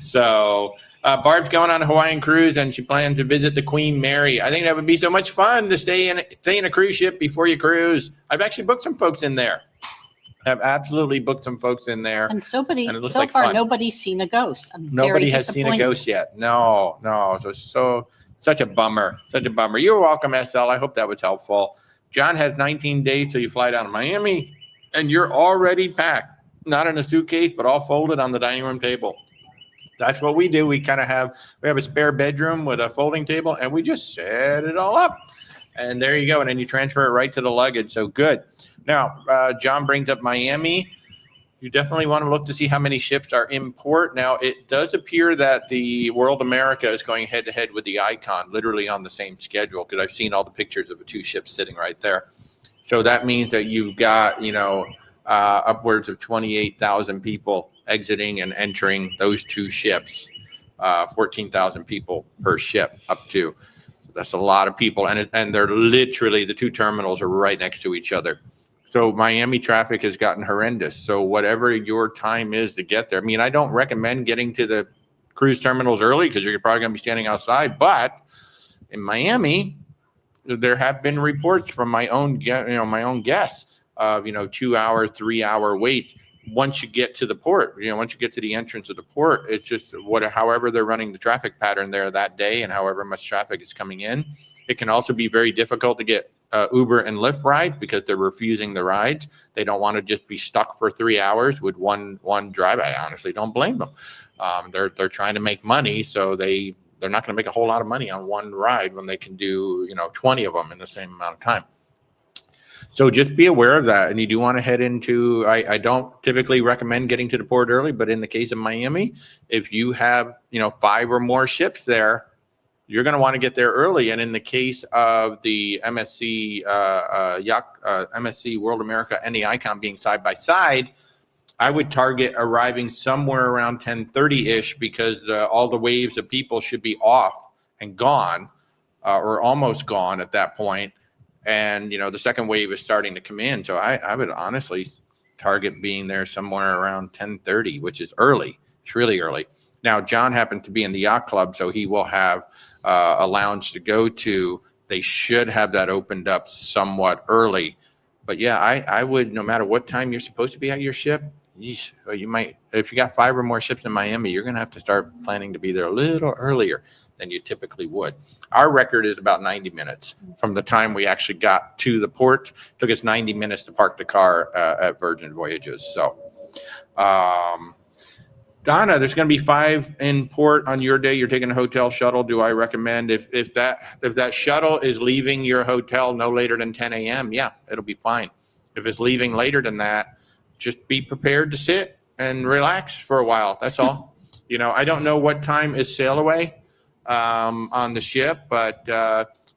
So Barb's going on a Hawaiian cruise and she plans to visit the Queen Mary. I think that would be so much fun to stay in a cruise ship before you cruise. I've actually booked some folks in there. I've absolutely booked some folks in there. And so far, nobody's seen a ghost. Nobody has seen a ghost yet. No. Such a bummer. You're welcome, SL. I hope that was helpful. John has 19 days till you fly down to Miami, and you're already packed. Not in a suitcase, but all folded on the dining room table. That's what we do. We have a spare bedroom with a folding table, and we just set it all up. And there you go. And then you transfer it right to the luggage. So good. Now, John brings up Miami. You definitely want to look to see how many ships are in port. Now, it does appear that the World America is going head-to-head with the Icon, literally on the same schedule, because I've seen all the pictures of the two ships sitting right there. So that means that you've got, upwards of 28,000 people exiting and entering those two ships, 14,000 people per ship up to. That's a lot of people, and they're literally, the two terminals are right next to each other. So Miami traffic has gotten horrendous. So whatever your time is to get there, I don't recommend getting to the cruise terminals early because you're probably going to be standing outside. But in Miami, there have been reports from my own guests of 2 hour, 3 hour wait once you get to the port. Once you get to the entrance of the port, it's just however they're running the traffic pattern there that day and however much traffic is coming in. It can also be very difficult to get Uber and Lyft ride because they're refusing the rides. They don't want to just be stuck for 3 hours with one driver. I honestly don't blame them. They're trying to make money, so they're not going to make a whole lot of money on one ride when they can do 20 of them in the same amount of time. So just be aware of that. And you do want to head into, I don't typically recommend getting to the port early, but in the case of Miami, if you have 5 or more ships there, you're going to want to get there early. And in the case of the MSC MSC World America and the Icon being side by side, I would target arriving somewhere around 10:30-ish because all the waves of people should be off and gone or almost gone at that point. And, the second wave is starting to come in. So I would honestly target being there somewhere around 10:30, which is early. It's really early. Now, John happened to be in the yacht club, so he will have a lounge to go to. They should have that opened up somewhat early. But yeah, I would, no matter what time you're supposed to be at your ship, you might, if you got 5 or more ships in Miami, you're going to have to start planning to be there a little earlier than you typically would. Our record is about 90 minutes from the time we actually got to the port. It took us 90 minutes to park the car at Virgin Voyages. So, Donna, there's going to be 5 in port on your day. You're taking a hotel shuttle. Do I recommend if that shuttle is leaving your hotel no later than 10 a.m., yeah, it'll be fine. If it's leaving later than that, just be prepared to sit and relax for a while. That's all. You know, I don't know what time is sail away on the ship, but you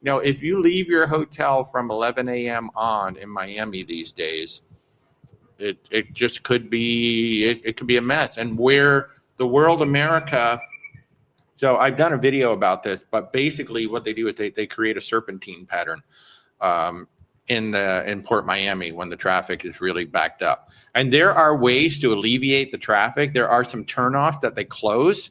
know, if you leave your hotel from 11 a.m. on in Miami these days, it just could be, it could be a mess. And where the world America, so I've done a video about this, but basically what they do is they create a serpentine pattern in Port Miami when the traffic is really backed up. And there are ways to alleviate the traffic. There are some turnoffs that they close.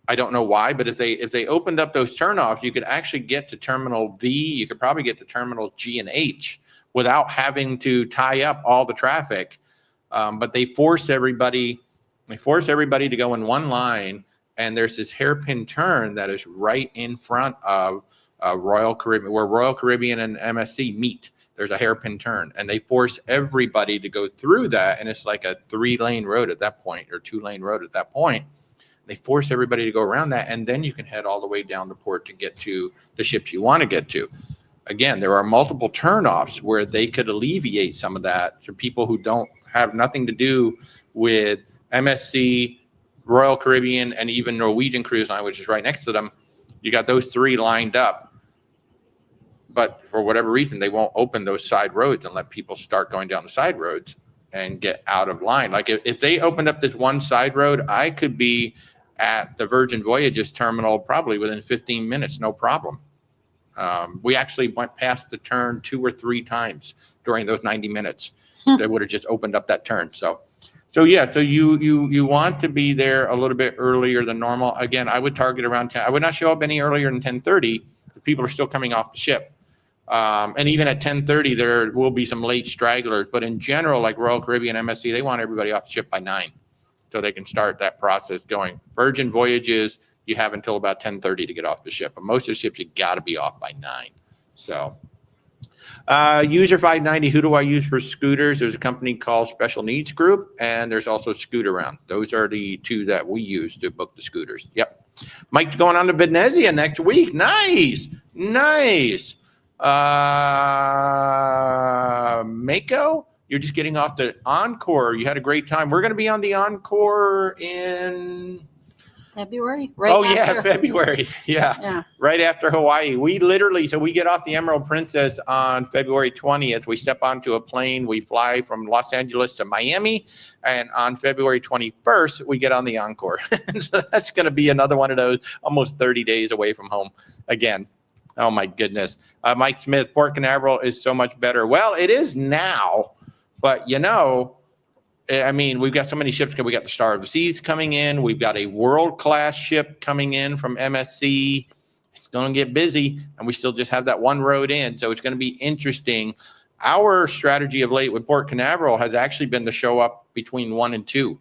I don't know why, but if they opened up those turnoffs, you could actually get to Terminal V. You could probably get to Terminals G and H without having to tie up all the traffic. But they force everybody to go in one line, and there's this hairpin turn that is right in front of Royal Caribbean, where Royal Caribbean and MSC meet. There's a hairpin turn, and they force everybody to go through that, and it's like a 3-lane road at that point, or 2-lane road at that point. They force everybody to go around that, and then you can head all the way down the port to get to the ships you want to get to. Again, there are multiple turnoffs where they could alleviate some of that for people who don't have nothing to do with MSC, Royal Caribbean, and even Norwegian Cruise Line, which is right next to them. You got those 3 lined up. But for whatever reason, they won't open those side roads and let people start going down the side roads and get out of line. Like if they opened up this one side road, I could be at the Virgin Voyages terminal probably within 15 minutes, no problem. We actually went past the turn 2 or 3 times during those 90 minutes. They would have just opened up that turn. So yeah, so you want to be there a little bit earlier than normal. Again, I would target around 10. I would not show up any earlier than 10:30. People are still coming off the ship. And even at 10:30, there will be some late stragglers. But in general, like Royal Caribbean, MSC, they want everybody off the ship by 9 so they can start that process going. Virgin Voyages, you have until about 10:30 to get off the ship. But most of the ships, you got to be off by 9. So user 590, who do I use for scooters? There's a company called Special Needs Group, and there's also Scootaround. Those are the 2 that we use to book the scooters. Yep. Mike's going on to Venezia next week. Nice. Mako, you're just getting off the Encore. You had a great time. We're going to be on the Encore in February. February. Yeah. Right after Hawaii. We get off the Emerald Princess on February 20th. We step onto a plane. We fly from Los Angeles to Miami. And on February 21st, we get on the Encore. So that's going to be another one of those almost 30 days away from home again. Oh, my goodness. Mike Smith, Port Canaveral is so much better. Well, it is now. But, you know, I mean, we've got so many ships. We got the Star of the Seas coming in. We've got a world-class ship coming in from MSC. It's going to get busy, and we still just have that one road in. So it's going to be interesting. Our strategy of late with Port Canaveral has actually been to show up between 1 and 2.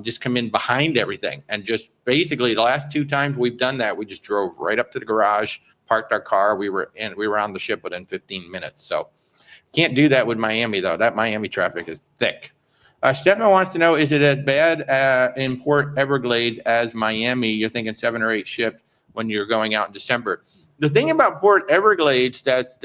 Just come in behind everything. And just basically the last 2 times we've done that, we just drove right up to the garage, parked our car. We were on the ship within 15 minutes. So can't do that with Miami, though. That Miami traffic is thick. Stefan wants to know, is it as bad in Port Everglades as Miami? You're thinking 7 or 8 ships when you're going out in December. The thing about Port Everglades that's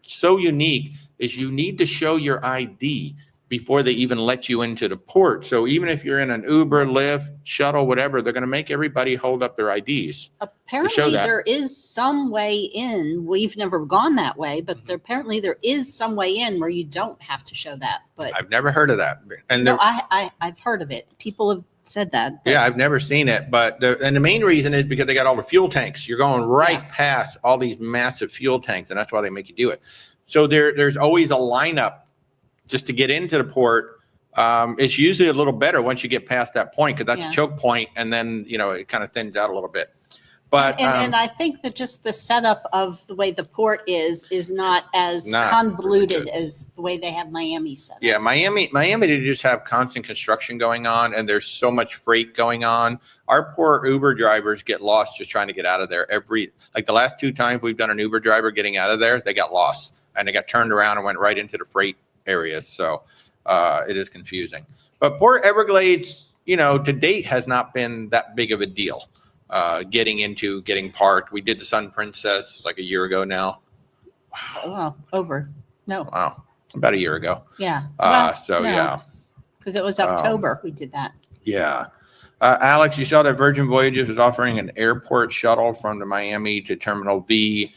so unique is you need to show your ID before they even let you into the port. So even if you're in an Uber, Lyft, shuttle, whatever, they're going to make everybody hold up their IDs. Apparently there is some way in. We've never gone that way, but apparently there is some way in where you don't have to show that. But I've never heard of that. And no, I've heard of it. People have said that. Yeah, I've never seen it. But the main reason is because they got all the fuel tanks. You're going right past all these massive fuel tanks, and that's why they make you do it. So there's always a lineup just to get into the port It's usually a little better once you get past that point, because that's Yeah. a choke point, and then it kind of thins out a little bit. But and I think that just the setup of the way the port is not as not convoluted really as the way they have Miami set up. yeah, Miami, they just have constant construction going on, and there's so much freight going on. Our poor Uber drivers get lost just trying to get out of there. Like the last 2 times we've done an Uber driver getting out of there, they got lost and they got turned around and went right into the freight areas. So it is confusing. But Port Everglades, to date has not been that big of a deal. Getting parked. We did the Sun Princess like a year ago now. Wow. Wow. About a year ago. Yeah. Yeah. Because it was October we did that. Yeah. Alex, you saw that Virgin Voyages was offering an airport shuttle from the Miami to Terminal V.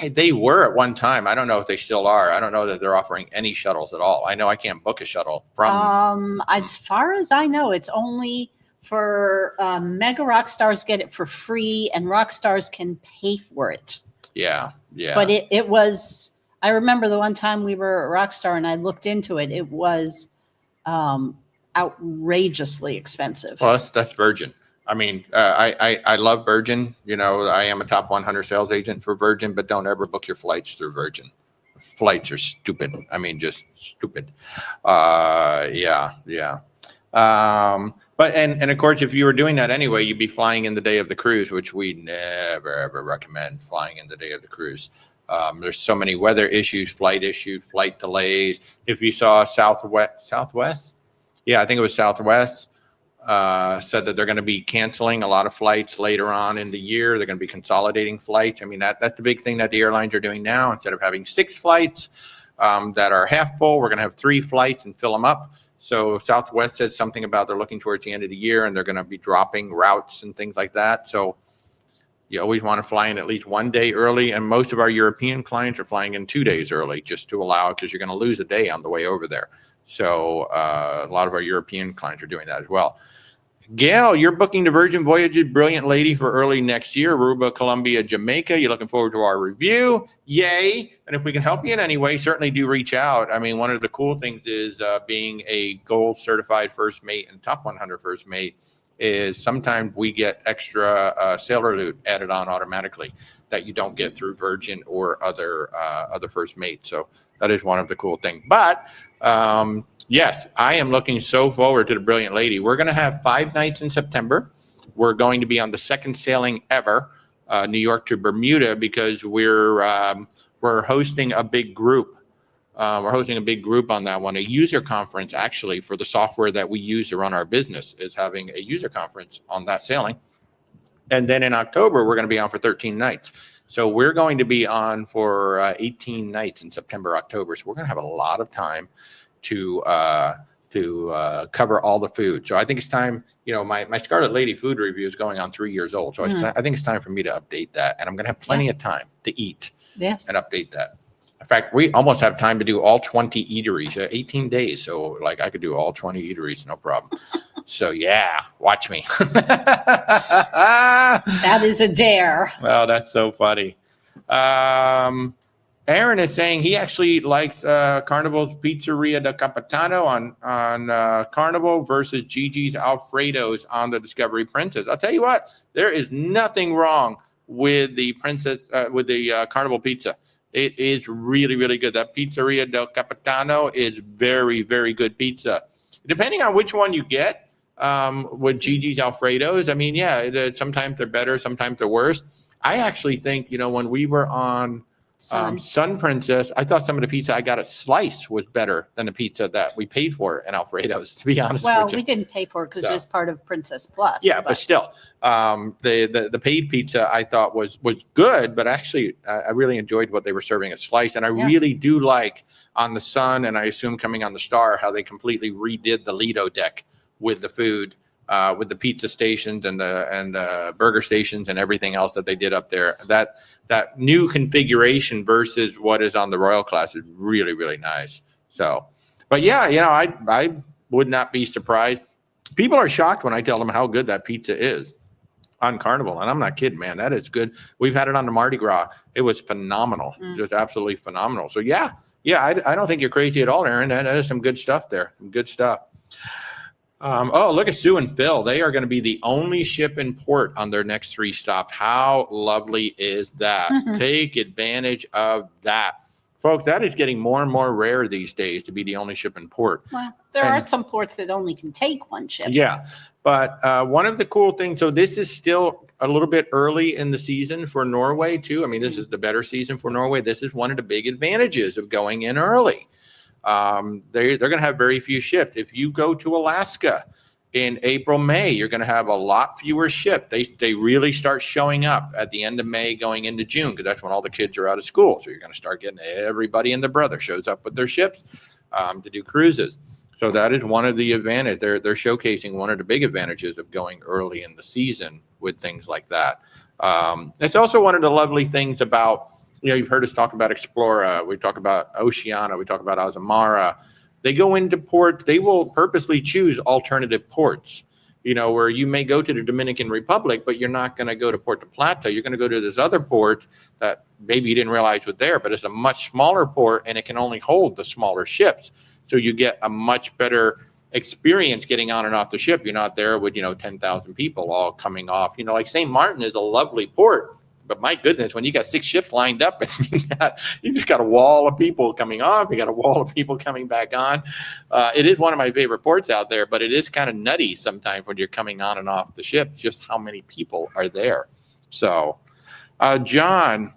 They were at one time. I don't know if they still are. I don't know that they're offering any shuttles at all. I know I can't book a shuttle from. As far as I know, it's only for mega rock stars get it for free, and rock stars can pay for it. Yeah. But it was. I remember the one time we were at Rockstar and I looked into it. It was outrageously expensive. Well, that's Virgin. I mean, I love Virgin. I am a top 100 sales agent for Virgin, but don't ever book your flights through Virgin. Flights are stupid. I mean, just stupid. Yeah. But of course, if you were doing that anyway, you'd be flying in the day of the cruise, which we never ever recommend flying in the day of the cruise. There's so many weather issues, flight delays. If you saw Southwest, yeah, I think it was Southwest, said that they're going to be canceling a lot of flights later on in the year. They're going to be consolidating flights. I mean, that's the big thing that the airlines are doing now. Instead of having 6 flights that are half full, we're going to have 3 flights and fill them up. So Southwest said something about they're looking towards the end of the year and they're going to be dropping routes and things like that. So you always want to fly in at least 1 day early. And most of our European clients are flying in 2 days early just to allow, because you're going to lose a day on the way over there. So a lot of our European clients are doing that as well. Gail, you're booking the Virgin Voyages Brilliant Lady for early next year, Aruba, Colombia, Jamaica. You're looking forward to our review. Yay. And if we can help you in any way, certainly do reach out. I mean, one of the cool things is being a gold certified first mate and top 100 first mate is sometimes we get extra sailor loot added on automatically that you don't get through Virgin or other first mates. So that is one of the cool things. But yes, I am looking so forward to the Brilliant Lady. We're going to have 5 nights in September. We're going to be on the second sailing ever, New York to Bermuda, because we're hosting a big group. We're hosting a big group on that one. A user conference, actually, for the software that we use to run our business, is having a user conference on that sailing. And then in October, we're going to be on for 13 nights. So we're going to be on for 18 nights in September, October. So we're going to have a lot of time to cover all the food. So I think it's time, my Scarlet Lady food review is going on 3 years old. So I think it's time for me to update that. And I'm going to have plenty of time to eat and update that. In fact, we almost have time to do all 20 eateries, 18 days. So I could do all 20 eateries, no problem. So yeah, watch me. That is a dare. Well, that's so funny. Aaron is saying he actually likes Carnival's Pizzeria del Capitano on Carnival versus Gigi's Alfredo's on the Discovery Princess. I'll tell you what, there is nothing wrong with the Carnival pizza. It is really, really good. That Pizzeria del Capitano is very, very good pizza. Depending on which one you get with Gigi's Alfredo's, I mean, sometimes they're better, sometimes they're worse. I actually think, when we were on Sun Princess, I thought some of the pizza I got at Slice was better than the pizza that we paid for in Alfredo's, to be honest with you. Well, we didn't pay for it because it was part of Princess Plus. Yeah, but still, the paid pizza I thought was good, but actually I really enjoyed what they were serving at Slice. And I really do like on the Sun, and I assume coming on the Star, how they completely redid the Lido deck with the food. With the pizza stations and the burger stations and everything else that they did up there, that new configuration versus what is on the Royal class is really, really nice. So, but yeah, I would not be surprised. People are shocked when I tell them how good that pizza is on Carnival, and I'm not kidding, man. That is good. We've had it on the Mardi Gras. It was phenomenal, just absolutely phenomenal. So yeah, I don't think you're crazy at all, Aaron. That is some good stuff there. Some good stuff. Oh, look at Sue and Phil. They are going to be the only ship in port on their next 3 stops. How lovely is that? Take advantage of that. Folks, that is getting more and more rare these days to be the only ship in port. Well, there are some ports that only can take 1 ship. Yeah, but one of the cool things, so this is still a little bit early in the season for Norway too. I mean, this is the better season for Norway. This is one of the big advantages of going in early. They're going to have very few ships. If you go to Alaska in April, May, you're going to have a lot fewer ships. They really start showing up at the end of May going into June, because that's when all the kids are out of school. So you're going to start getting everybody and their brother shows up with their ships to do cruises. So that is one of the advantages. They're showcasing one of the big advantages of going early in the season with things like that. It's also one of the lovely things about, you've heard us talk about Explora. We talk about Oceana. We talk about Azamara. They go into ports. They will purposely choose alternative ports, where you may go to the Dominican Republic, but you're not going to go to Puerto Plata. You're going to go to this other port that maybe you didn't realize was there, but it's a much smaller port, and it can only hold the smaller ships. So you get a much better experience getting on and off the ship. You're not there with, 10,000 people all coming off. Like St. Martin is a lovely port, but my goodness, when you got 6 ships lined up and you just got a wall of people coming off, you got a wall of people coming back on. It is one of my favorite ports out there, but it is kind of nutty sometimes when you're coming on and off the ship, just how many people are there. So, Stefan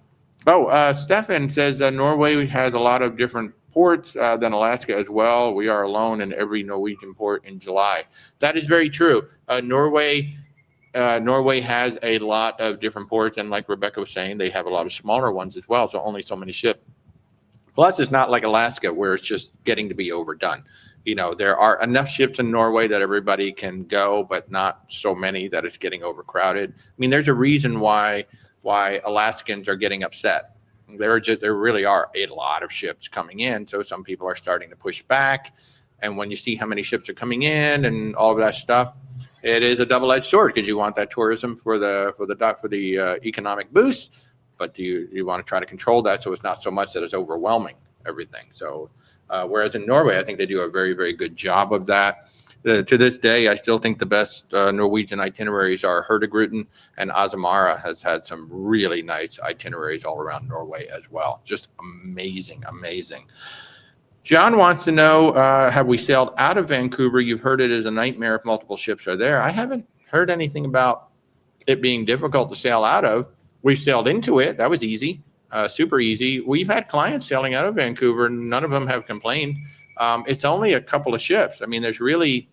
says Norway has a lot of different ports than Alaska as well. We are alone in every Norwegian port in July. That is very true. Norway has a lot of different ports, and like Rebecca was saying, they have a lot of smaller ones as well, so only so many ships. Plus, it's not like Alaska where it's just getting to be overdone. There are enough ships in Norway that everybody can go, but not so many that it's getting overcrowded. I mean, there's a reason why Alaskans are getting upset. There really are a lot of ships coming in, so some people are starting to push back. And when you see how many ships are coming in and all of that stuff, it is a double-edged sword, because you want that tourism for the economic boost, but you want to try to control that so it's not so much that it's overwhelming everything. So whereas in Norway, I think they do a very, very good job of that. To this day, I still think the best Norwegian itineraries are Hurtigruten, and Azamara has had some really nice itineraries all around Norway as well. Just amazing, amazing. John wants to know, have we sailed out of Vancouver? You've heard it is a nightmare if multiple ships are there. I haven't heard anything about it being difficult to sail out of. We've sailed into it. That was easy, super easy. We've had clients sailing out of Vancouver. None of them have complained. It's only a couple of ships. I mean, there's really,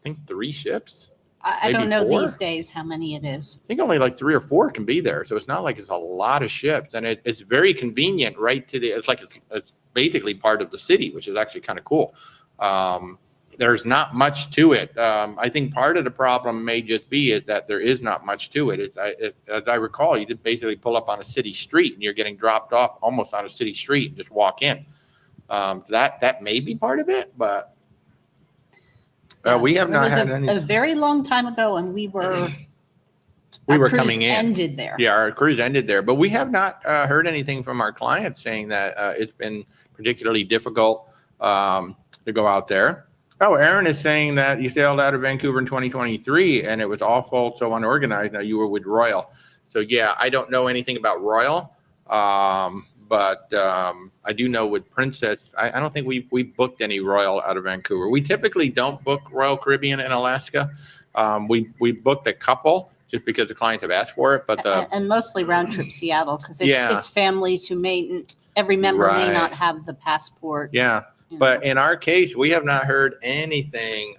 I think 3 ships. I don't know 4 these days how many it is. I think only like 3 or 4 can be there. So it's not like it's a lot of ships. And it's very convenient right to it's basically part of the city, which is actually kind of cool. There's not much to it. I think part of the problem may just be is that there is not much to it. As I recall, you just basically pull up on a city street and you're getting dropped off almost on a city street and just walk in. That may be part of it, but we have not had any. A very long time ago, and we were coming in. Ended there. Yeah, our cruise ended there, but we have not heard anything from our clients saying that it's been particularly difficult to go out there. Oh, Aaron is saying that you sailed out of Vancouver in 2023 and it was awful, so unorganized. Now you were with Royal. So yeah, I don't know anything about Royal, but I do know with Princess, I don't think we booked any Royal out of Vancouver. We typically don't book Royal Caribbean in Alaska. We booked a couple just because the clients have asked for it, but and mostly round trip Seattle, because it's families who every member may not have the passport. Yeah. But in our case, we have not heard anything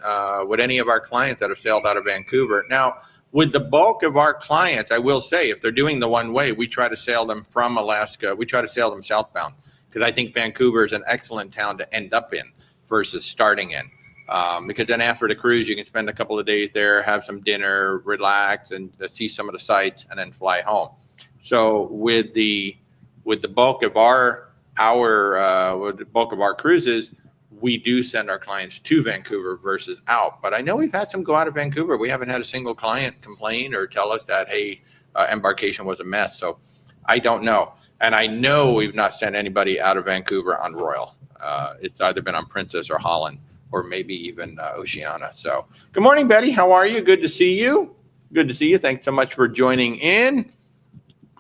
with any of our clients that have sailed out of Vancouver. Now, with the bulk of our clients, I will say, if they're doing the one way, we try to sail them from Alaska. We try to sail them southbound, because I think Vancouver is an excellent town to end up in versus starting in. Because then after the cruise, you can spend a couple of days there, have some dinner, relax, and see some of the sights, and then fly home. So with the bulk of our cruises, we do send our clients to Vancouver versus out. But I know we've had some go out of Vancouver. We haven't had a single client complain or tell us that, hey, embarkation was a mess. So I don't know. And I know we've not sent anybody out of Vancouver on Royal. It's either been on Princess or Holland. or maybe even Oceania. So good morning, Betty. How are you? Good to see you. Good to see you. Thanks so much for joining in.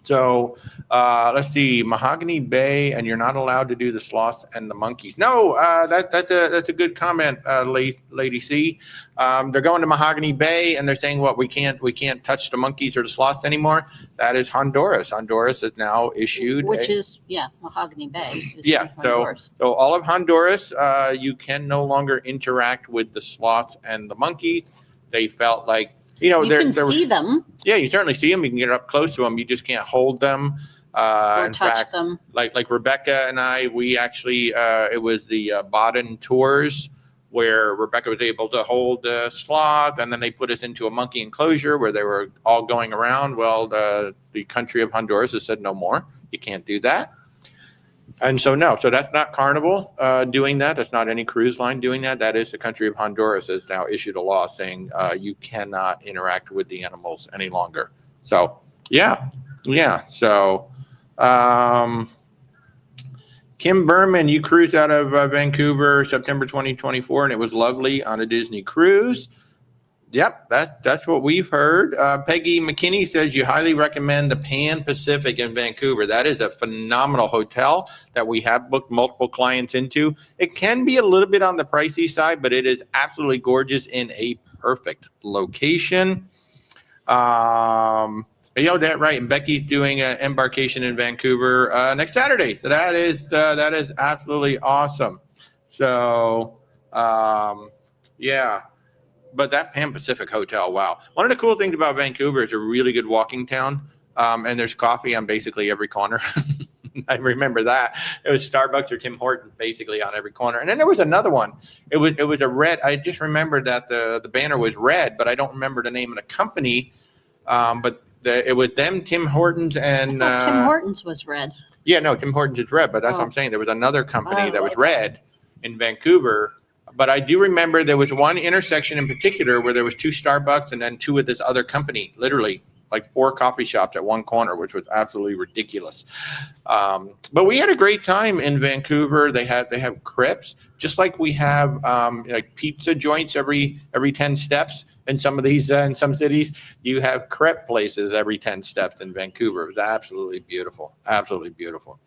So let's see, Mahogany Bay, and you're not allowed to do the sloths and the monkeys. No, that's a good comment, Lady C. They're going to Mahogany Bay, and they're saying, "What, we can't touch the monkeys or the sloths anymore." That is Honduras. Honduras has now issued, Mahogany Bay. So all of Honduras, you can no longer interact with the sloths and the monkeys. They felt like, you can see them. Yeah, you certainly see them. You can get up close to them. You just can't hold them or touch them. Like Rebecca and I, we actually it was the Baden tours where Rebecca was able to hold the sloth, and then they put us into a monkey enclosure where they were all going around. Well, the country of Honduras has said no more. You can't do that. And so that's not Carnival doing that. That's not any cruise line doing that. That is the country of Honduras has now issued a law saying you cannot interact with the animals any longer. So yeah. So Kim Berman, you cruised out of Vancouver September 2024, and it was lovely on a Disney cruise. Yep, that's what we've heard. Peggy McKinney says you highly recommend the Pan Pacific in Vancouver. That is a phenomenal hotel that we have booked multiple clients into. It can be a little bit on the pricey side, but it is absolutely gorgeous in a perfect location. That right. And Becky's doing an embarkation in Vancouver next Saturday. So that is absolutely awesome. So yeah. But that Pan Pacific Hotel, wow. One of the cool things about Vancouver is a really good walking town, and there's coffee on basically every corner. I remember that. It was Starbucks or Tim Hortons basically on every corner. And then there was another one. It was a red. I just remember that the banner was red, but I don't remember the name of the company. But it was them, Tim Hortons, and Tim Hortons was red. Yeah, no, Tim Hortons is red, but that's what I'm saying. There was another company that was red in Vancouver. But I do remember there was one intersection in particular where there was 2 Starbucks and then 2 of this other company, literally like 4 coffee shops at one corner, which was absolutely ridiculous. But we had a great time in Vancouver. They have crepes, just like we have like pizza joints every 10 steps. In some of these, in some cities, you have crepe places every 10 steps in Vancouver. It was absolutely beautiful. Absolutely beautiful.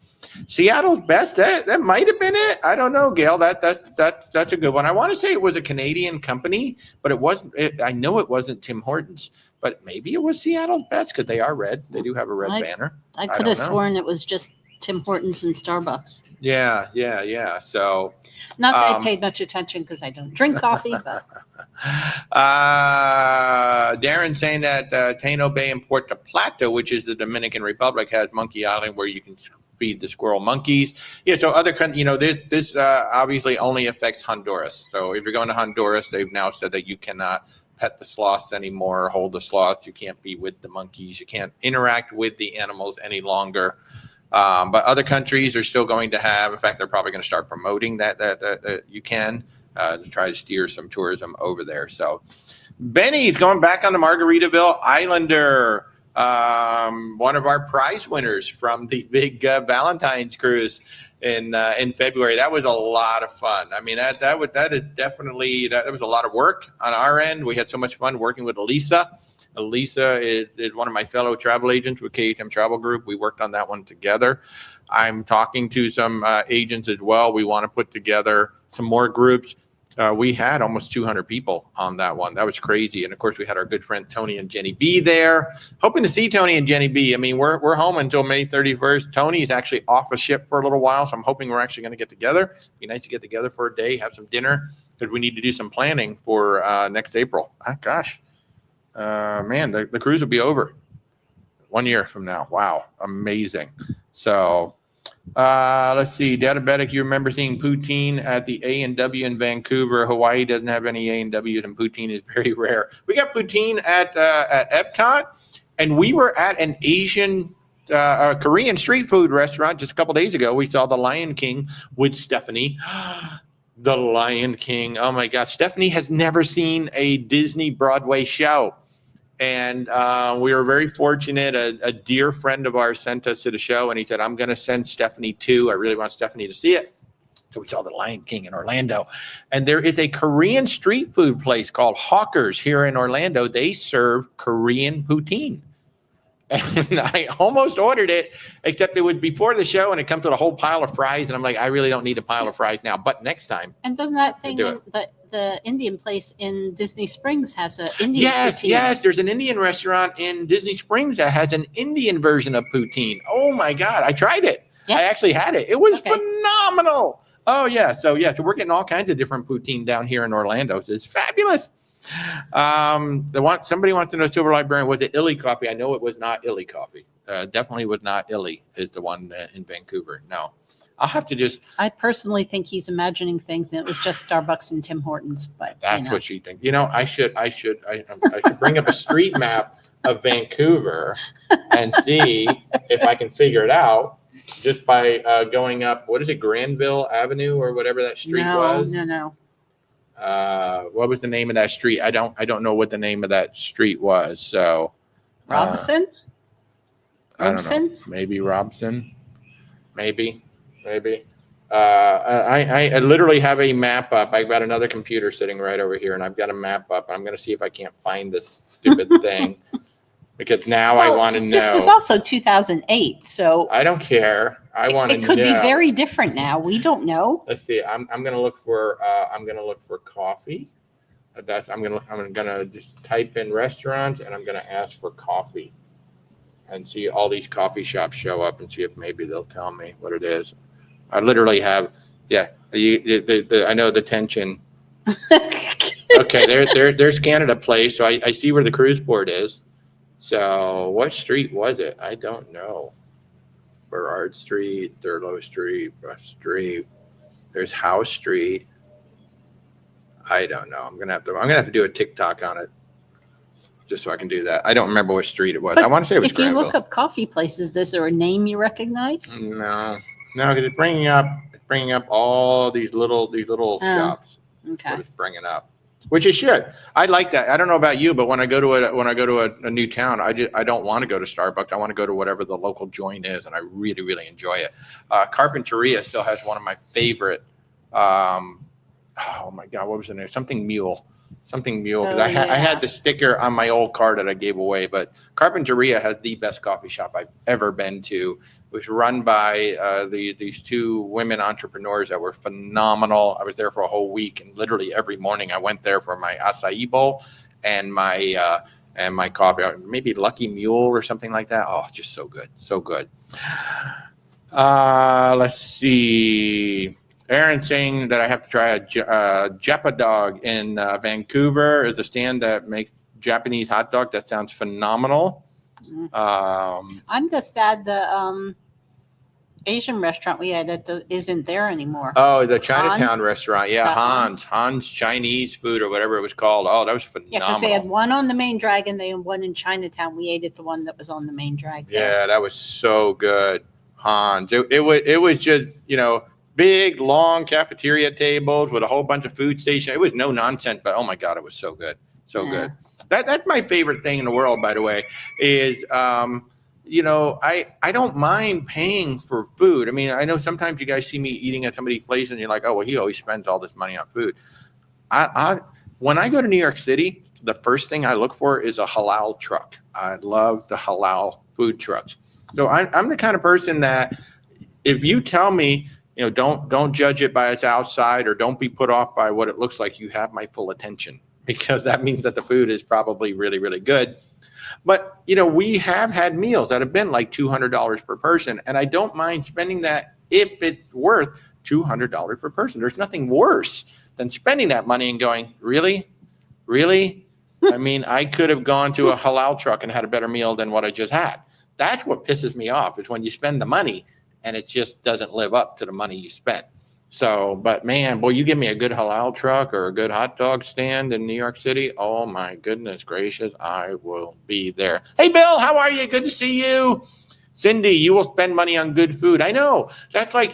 Seattle's best. That might have been it. I don't know, Gail. That's a good one. I want to say it was a Canadian company, but it wasn't. I know it wasn't Tim Hortons, but maybe it was Seattle's best because they are red. They do have a red banner. I could have sworn it was just Tim Hortons and Starbucks. Yeah. So not that I paid much attention because I don't drink coffee, but Darren saying that Taino Bay and Puerto Plata, which is the Dominican Republic, has Monkey Island where you can feed the squirrel monkeys. Yeah, so other countries, this obviously only affects Honduras. So if you're going to Honduras, they've now said that you cannot pet the sloths anymore, hold the sloths. You can't be with the monkeys. You can't interact with the animals any longer. But other countries are still going to have, in fact, they're probably going to start promoting that you can to try to steer some tourism over there. So Benny's going back on the Margaritaville Islander. One of our prize winners from the big Valentine's cruise in February. That was a lot of fun. I mean, that was a lot of work on our end. We had so much fun working with Elisa. Elisa is one of my fellow travel agents with KHM Travel Group. We worked on that one together. I'm talking to some agents as well. We want to put together some more groups. We had almost 200 people on that one. That was crazy. And of course, we had our good friend Tony and Jenny B there. Hoping to see Tony and Jenny B. I mean, we're home until May 31st. Tony is actually off a ship for a little while, so I'm hoping we're actually going to get together. Be nice to get together for a day, have some dinner, because we need to do some planning for next April. Man, the cruise will be over 1 year from now. Wow, amazing. So let's see, Diabetic, you remember seeing poutine at the A&W in Vancouver. Hawaii doesn't have any A&Ws, and poutine is very rare. We got poutine at Epcot, and we were at an Asian Korean street food restaurant just a couple days ago. We saw The Lion King with Stephanie. The Lion King. Oh my God. Stephanie has never seen a Disney Broadway show. And we were very fortunate. A dear friend of ours sent us to the show, and he said, I'm going to send Stephanie too. I really want Stephanie to see it. So we saw the Lion King in Orlando. And there is a Korean street food place called Hawkers here in Orlando. They serve Korean poutine. And I almost ordered it, except it was before the show, and it comes with a whole pile of fries. And I'm like, I really don't need a pile of fries now. But next time. And doesn't that thing, the Indian place in Disney Springs has an Indian poutine? Yes. There's an Indian restaurant in Disney Springs that has an Indian version of poutine. Oh, my God. I tried it. Yes. I actually had it. It was phenomenal. Oh, yeah. So we're getting all kinds of different poutine down here in Orlando. So it's fabulous. Somebody wants to know, Silver Librarian, was it Illy Coffee? I know it was not Illy Coffee. Definitely was not Illy is the one in Vancouver. No. I'll have to I personally think he's imagining things, and it was just Starbucks and Tim Hortons. But that's what she thinks. I should bring up a street map of Vancouver and see if I can figure it out. Just by going up, what is it, Granville Avenue or whatever that street was? No. What was the name of that street? I don't know what the name of that street was. So Robson? I don't know. Maybe Robson. Maybe. I literally have a map up. I've got another computer sitting right over here, and I've got a map up. I'm going to see if I can't find this stupid thing. Because now I want to know. This was also 2008, so I don't care. I want to know. It could be very different now. We don't know. Let's see. I'm going to look for coffee. I'm going to just type in restaurants, and I'm going to ask for coffee, and see all these coffee shops show up, and see if maybe they'll tell me what it is. I literally have I know the tension. Okay, there's Canada Place, so I see where the cruise port is. So what street was it? I don't know. Burrard Street, Thurlow Street, Brush Street. There's House Street. I don't know. I'm gonna have to do a TikTok on it, just so I can do that. I don't remember what street it was. But I want to say it was Granville. If you look up coffee places, is there a name you recognize? No, because it's bringing up all these little shops. Okay. It's bringing up. Which it should. I like that. I don't know about you, but when I go to a new town, I don't want to go to Starbucks. I want to go to whatever the local joint is, and I really, really enjoy it. Carpinteria still has one of my favorite. Oh my God, what was the name? Something Mule. Because I had the sticker on my old car that I gave away. But Carpinteria has the best coffee shop I've ever been to. It was run by these two women entrepreneurs that were phenomenal. I was there for a whole week, and literally every morning I went there for my acai bowl and my coffee. Maybe Lucky Mule or something like that. Oh, just so good, so good. Let's see. Aaron saying that I have to try a Japa dog in Vancouver. Is a stand that makes Japanese hot dog. That sounds phenomenal. I'm just sad the Asian restaurant we had isn't there anymore. Oh, the Chinatown restaurant. Yeah, Han's Chinese food or whatever it was called. Oh, that was phenomenal. Yeah, because they had one on the main drag and they had one in Chinatown. We ate at the one that was on the main drag. Yeah, that was so good. Han's. It was just, big, long cafeteria tables with a whole bunch of food stations. It was no nonsense, but oh my God, it was so good. So good. That's my favorite thing in the world, by the way, is, I don't mind paying for food. I mean, I know sometimes you guys see me eating at somebody's place and you're like, oh, well, he always spends all this money on food. When I go to New York City, the first thing I look for is a halal truck. I love the halal food trucks. So I'm the kind of person that if you tell me, don't judge it by its outside or don't be put off by what it looks like, you have my full attention, because that means that the food is probably really, really good. But, we have had meals that have been like $200 per person, and I don't mind spending that if it's worth $200 per person. There's nothing worse than spending that money and going, really? Really? I mean, I could have gone to a halal truck and had a better meal than what I just had. That's what pisses me off, is when you spend the money and it just doesn't live up to the money you spent. So, but man, boy, you give me a good halal truck or a good hot dog stand in New York City. Oh my goodness gracious, I will be there. Hey, Bill, how are you? Good to see you. Cindy, you will spend money on good food. I know. That's like,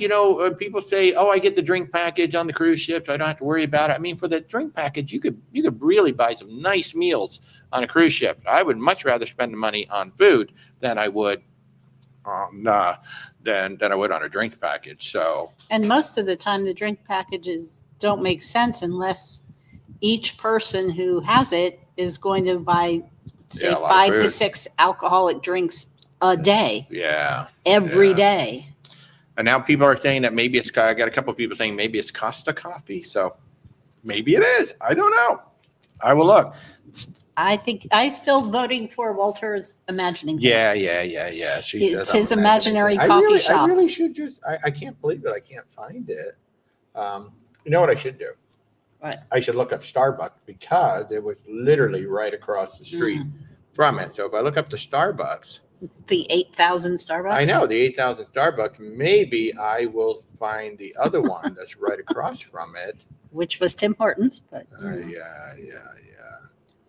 people say, oh, I get the drink package on the cruise ships. I don't have to worry about it. I mean, for the drink package, you could really buy some nice meals on a cruise ship. I would much rather spend the money on food than I would than I would on a drink package. So, And most of the time, the drink packages don't make sense unless each person who has it is going to buy, say, Yeah, a lot of 5 to food. 6 alcoholic drinks a day, yeah. every Yeah. day. And now people are saying that maybe it's, I got a couple of people saying maybe it's Costa coffee. So maybe it is. I don't know. I will look. I still voting for Walter's imagining. Yeah. Things. She It's says his I'm imaginary I coffee really, shop. I really should just, I can't believe that I can't find it. You know what I should do? What? I should look up Starbucks because it was literally right across the street from it. So if I look up the Starbucks, The 8,000 Starbucks. I know the 8,000 Starbucks, maybe I will find the other one that's right across from it. Which was Tim Hortons, but Yeah.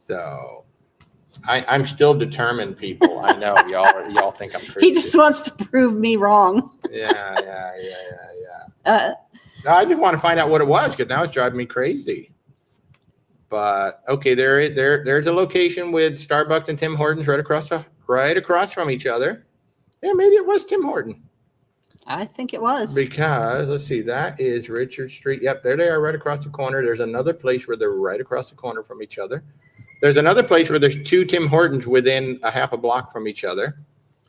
So I'm still determined, people. I know y'all think I'm crazy. he just wants to prove me wrong. Yeah. Uh, No, I just want to find out what it was because now it's driving me crazy. But okay, there's a location with Starbucks and Tim Hortons right across from each other. Yeah, maybe it was Tim Horton. I think it was. Because let's see, that is Richard Street. Yep, there they are right across the corner. There's another place where they're right across the corner from each other. There's another place where there's 2 Tim Hortons within a half a block from each other.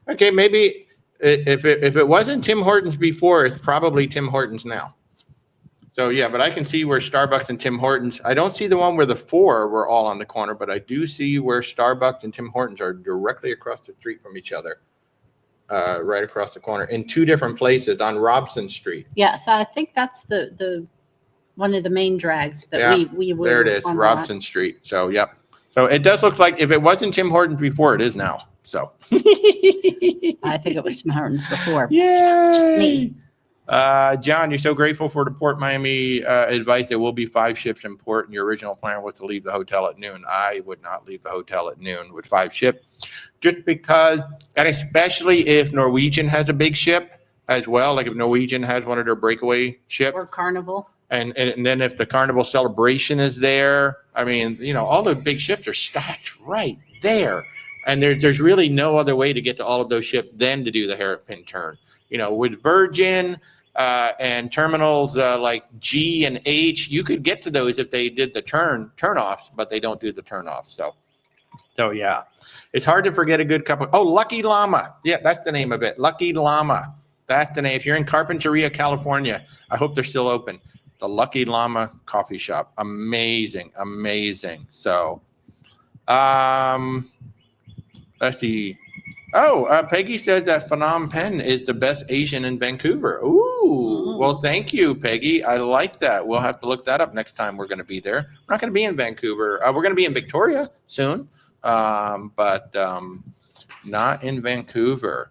Okay, maybe if it wasn't Tim Hortons before, it's probably Tim Hortons now. So yeah, but I can see where Starbucks and Tim Hortons. I don't see the one where the 4 were all on the corner, but I do see where Starbucks and Tim Hortons are directly across the street from each other. Right across the corner in 2 different places on Robson Street. Yeah, so I think that's the one of the main drags that we were. There it is, Robson Street. So yep. So it does look like if it wasn't Tim Hortons before, it is now. So I think it was Tim Hortons before. Yeah. Just me. John, you're so grateful for the Port Miami advice. There will be 5 ships in port, and your original plan was to leave the hotel at noon. I would not leave the hotel at noon with 5 ships, just because, and especially if Norwegian has a big ship as well, like if Norwegian has one of their breakaway ships. Or Carnival. And then if the Carnival celebration is there, I mean, all the big ships are stacked right there. And there's really no other way to get to all of those ships than to do the hairpin turn. With Virgin and terminals like G and H, you could get to those if they did the turnoffs, but they don't do the turnoffs. So yeah, it's hard to forget a good cup of, Lucky Llama. Yeah, that's the name of it. Lucky Llama. That's the name. If you're in Carpinteria, California, I hope they're still open. The Lucky Llama coffee shop. Amazing. So, let's see. Peggy says that Phnom Penh is the best Asian in Vancouver. Ooh, well, thank you, Peggy. I like that. We'll have to look that up next time we're going to be there. We're not going to be in Vancouver. We're going to be in Victoria soon, but not in Vancouver.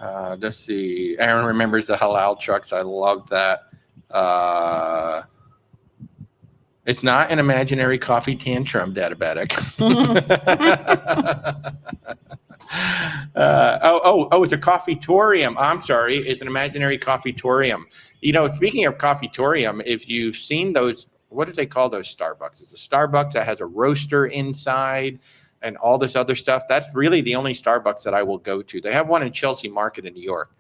Let's see. Aaron remembers the halal trucks. I love that. It's not an imaginary coffee tantrum, diabetic. It's a coffeetorium. I'm sorry. It's an imaginary coffeetorium. Speaking of coffeetorium, if you've seen those, what do they call those Starbucks? It's a Starbucks that has a roaster inside and all this other stuff. That's really the only Starbucks that I will go to. They have one in Chelsea Market in New York.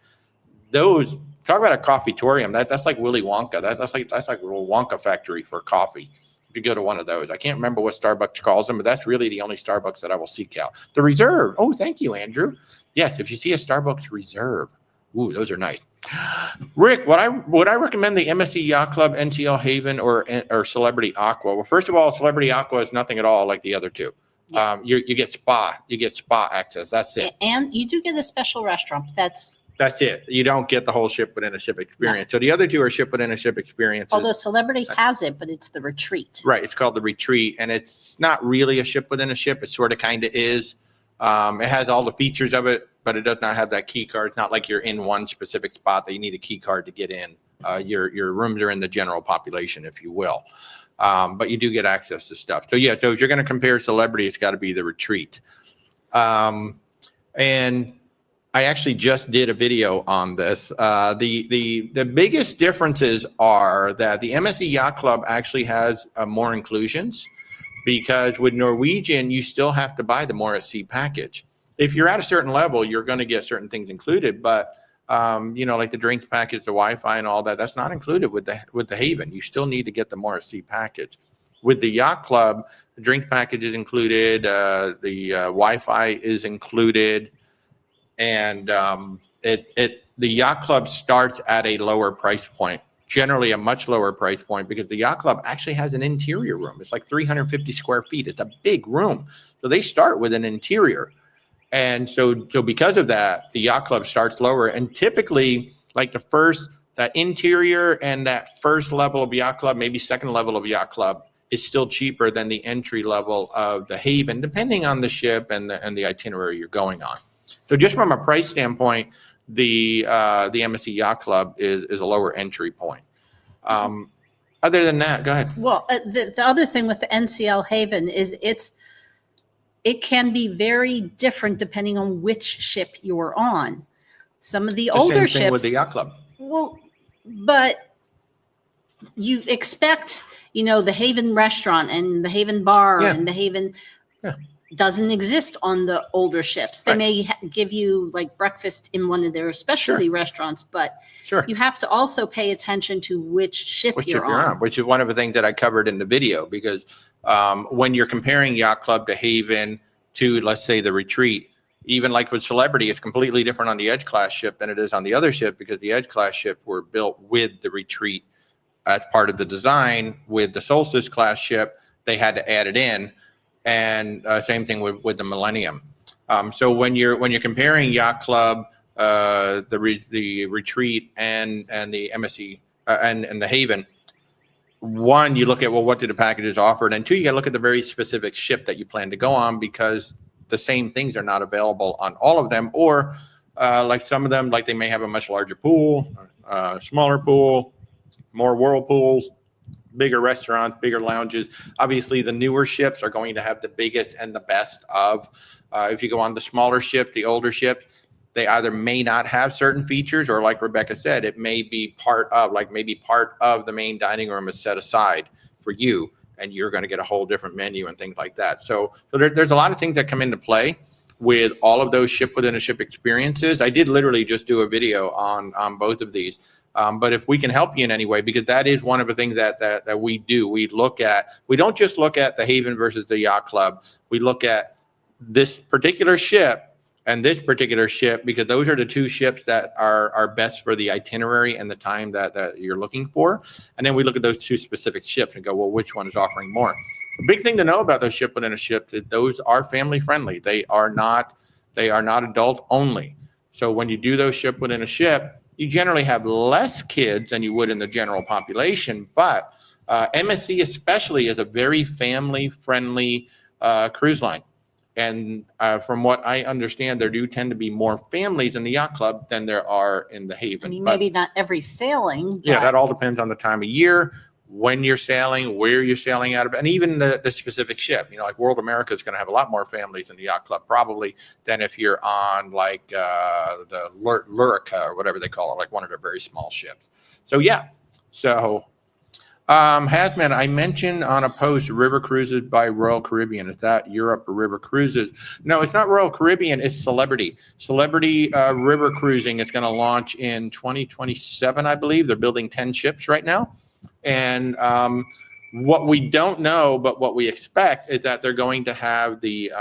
Those, talk about a coffeetorium. That's like Willy Wonka. That's like a little Wonka factory for coffee. If you go to one of those, I can't remember what Starbucks calls them, but that's really the only Starbucks that I will seek out. The Reserve. Oh, thank you, Andrew. Yes, if you see a Starbucks Reserve, ooh, those are nice. Rick, would I recommend the MSC Yacht Club, NCL Haven, or Celebrity Aqua? Well, first of all, Celebrity Aqua is nothing at all like the other 2. Yeah. You get spa access. That's it. And you do get a special restaurant. That's it. You don't get the whole ship within a ship experience. No. So the other 2 are ship within a ship experiences. Although Celebrity has it, but it's the Retreat. Right. It's called the Retreat, and it's not really a ship within a ship. It sort of kind of is. It has all the features of it, but it does not have that key card. It's not like you're in one specific spot that you need a key card to get in. Your rooms are in the general population, if you will. But you do get access to stuff. So yeah, so if you're going to compare Celebrity, it's got to be the Retreat. And I actually just did a video on this. The biggest differences are that the MSC Yacht Club actually has more inclusions, because with Norwegian, you still have to buy the Morris Sea package. If you're at a certain level, you're going to get certain things included, but like the drinks package, the Wi-Fi and all that, that's not included with the Haven. You still need to get the Morris Sea package. With the yacht club, the drink package is included, the Wi-Fi is included, and the yacht club starts at a lower price point, generally a much lower price point, because the yacht club actually has an interior room. It's like 350 square feet. It's a big room. So they start with an interior. And so because of that, the yacht club starts lower. And typically, like that interior and that first level of yacht club, maybe second level of yacht club, is still cheaper than the entry level of the Haven, depending on the ship and the itinerary you're going on. So just from a price standpoint, the MSC Yacht Club is a lower entry point. Other than that, go ahead. Well, the other thing with the NCL Haven is it can be very different depending on which ship you're on. Some of the older ships. Same thing with the yacht club. Well, but you expect, the Haven restaurant and the Haven bar and the Haven doesn't exist on the older ships. They may give you like breakfast in one of their specialty restaurants, but you have to also pay attention to which ship you're on. Which is one of the things that I covered in the video, because when you're comparing yacht club to Haven to, let's say, the Retreat, even like with Celebrity, it's completely different on the Edge class ship than it is on the other ship, because the Edge class ship were built with the Retreat as part of the design. With the Solstice class ship, they had to add it in. And same thing with the Millennium. So when you're comparing yacht club, the Retreat and the MSC and the Haven, one, you look at, well, what do the packages offer? And then two, you got to look at the very specific ship that you plan to go on, because the same things are not available on all of them. Or like some of them, like they may have a much larger pool, smaller pool, more whirlpools, bigger restaurants, bigger lounges. Obviously, the newer ships are going to have the biggest and the best of. If you go on the smaller ship, the older ships, they either may not have certain features, or like Rebecca said, it may be part of the main dining room is set aside for you, and you're going to get a whole different menu and things like that. So there's a lot of things that come into play with all of those ship within a ship experiences. I did literally just do a video on both of these. But if we can help you in any way, because that is one of the things that we do, we don't just look at the Haven versus the Yacht Club. We look at this particular ship and this particular ship, because those are the two ships that are best for the itinerary and the time that you're looking for. And then we look at those two specific ships and go, well, which one is offering more? The big thing to know about those ship within a ship is those are family friendly. They are not adult only. So when you do those ship within a ship, you generally have less kids than you would in the general population. But MSC especially is a very family friendly cruise line. And from what I understand, there do tend to be more families in the yacht club than there are in the Haven. I mean, maybe not every sailing. Yeah, that all depends on the time of year, when you're sailing, where you're sailing out of, and even the specific ship. Like World America is going to have a lot more families in the yacht club probably than if you're on like the Lurica or whatever they call it, like one of their very small ships. So yeah. So Hasman, I mentioned on a post River Cruises by Royal Caribbean. Is that Europe or River Cruises? No, it's not Royal Caribbean. It's Celebrity. Celebrity River Cruising is going to launch in 2027, I believe. They're building 10 ships right now. And what we don't know, but what we expect, is that they're going to have the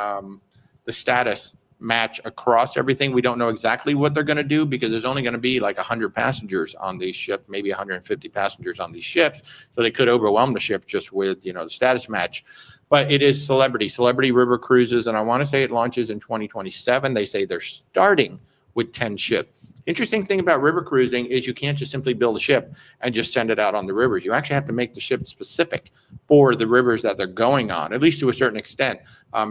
status match across everything. We don't know exactly what they're going to do, because there's only going to be like 100 passengers on these ships, maybe 150 passengers on these ships. So they could overwhelm the ship just with, the status match. But it is Celebrity River Cruises. And I want to say it launches in 2027. They say they're starting with 10 ships. Interesting thing about river cruising is you can't just simply build a ship and just send it out on the rivers. You actually have to make the ship specific for the rivers that they're going on, at least to a certain extent.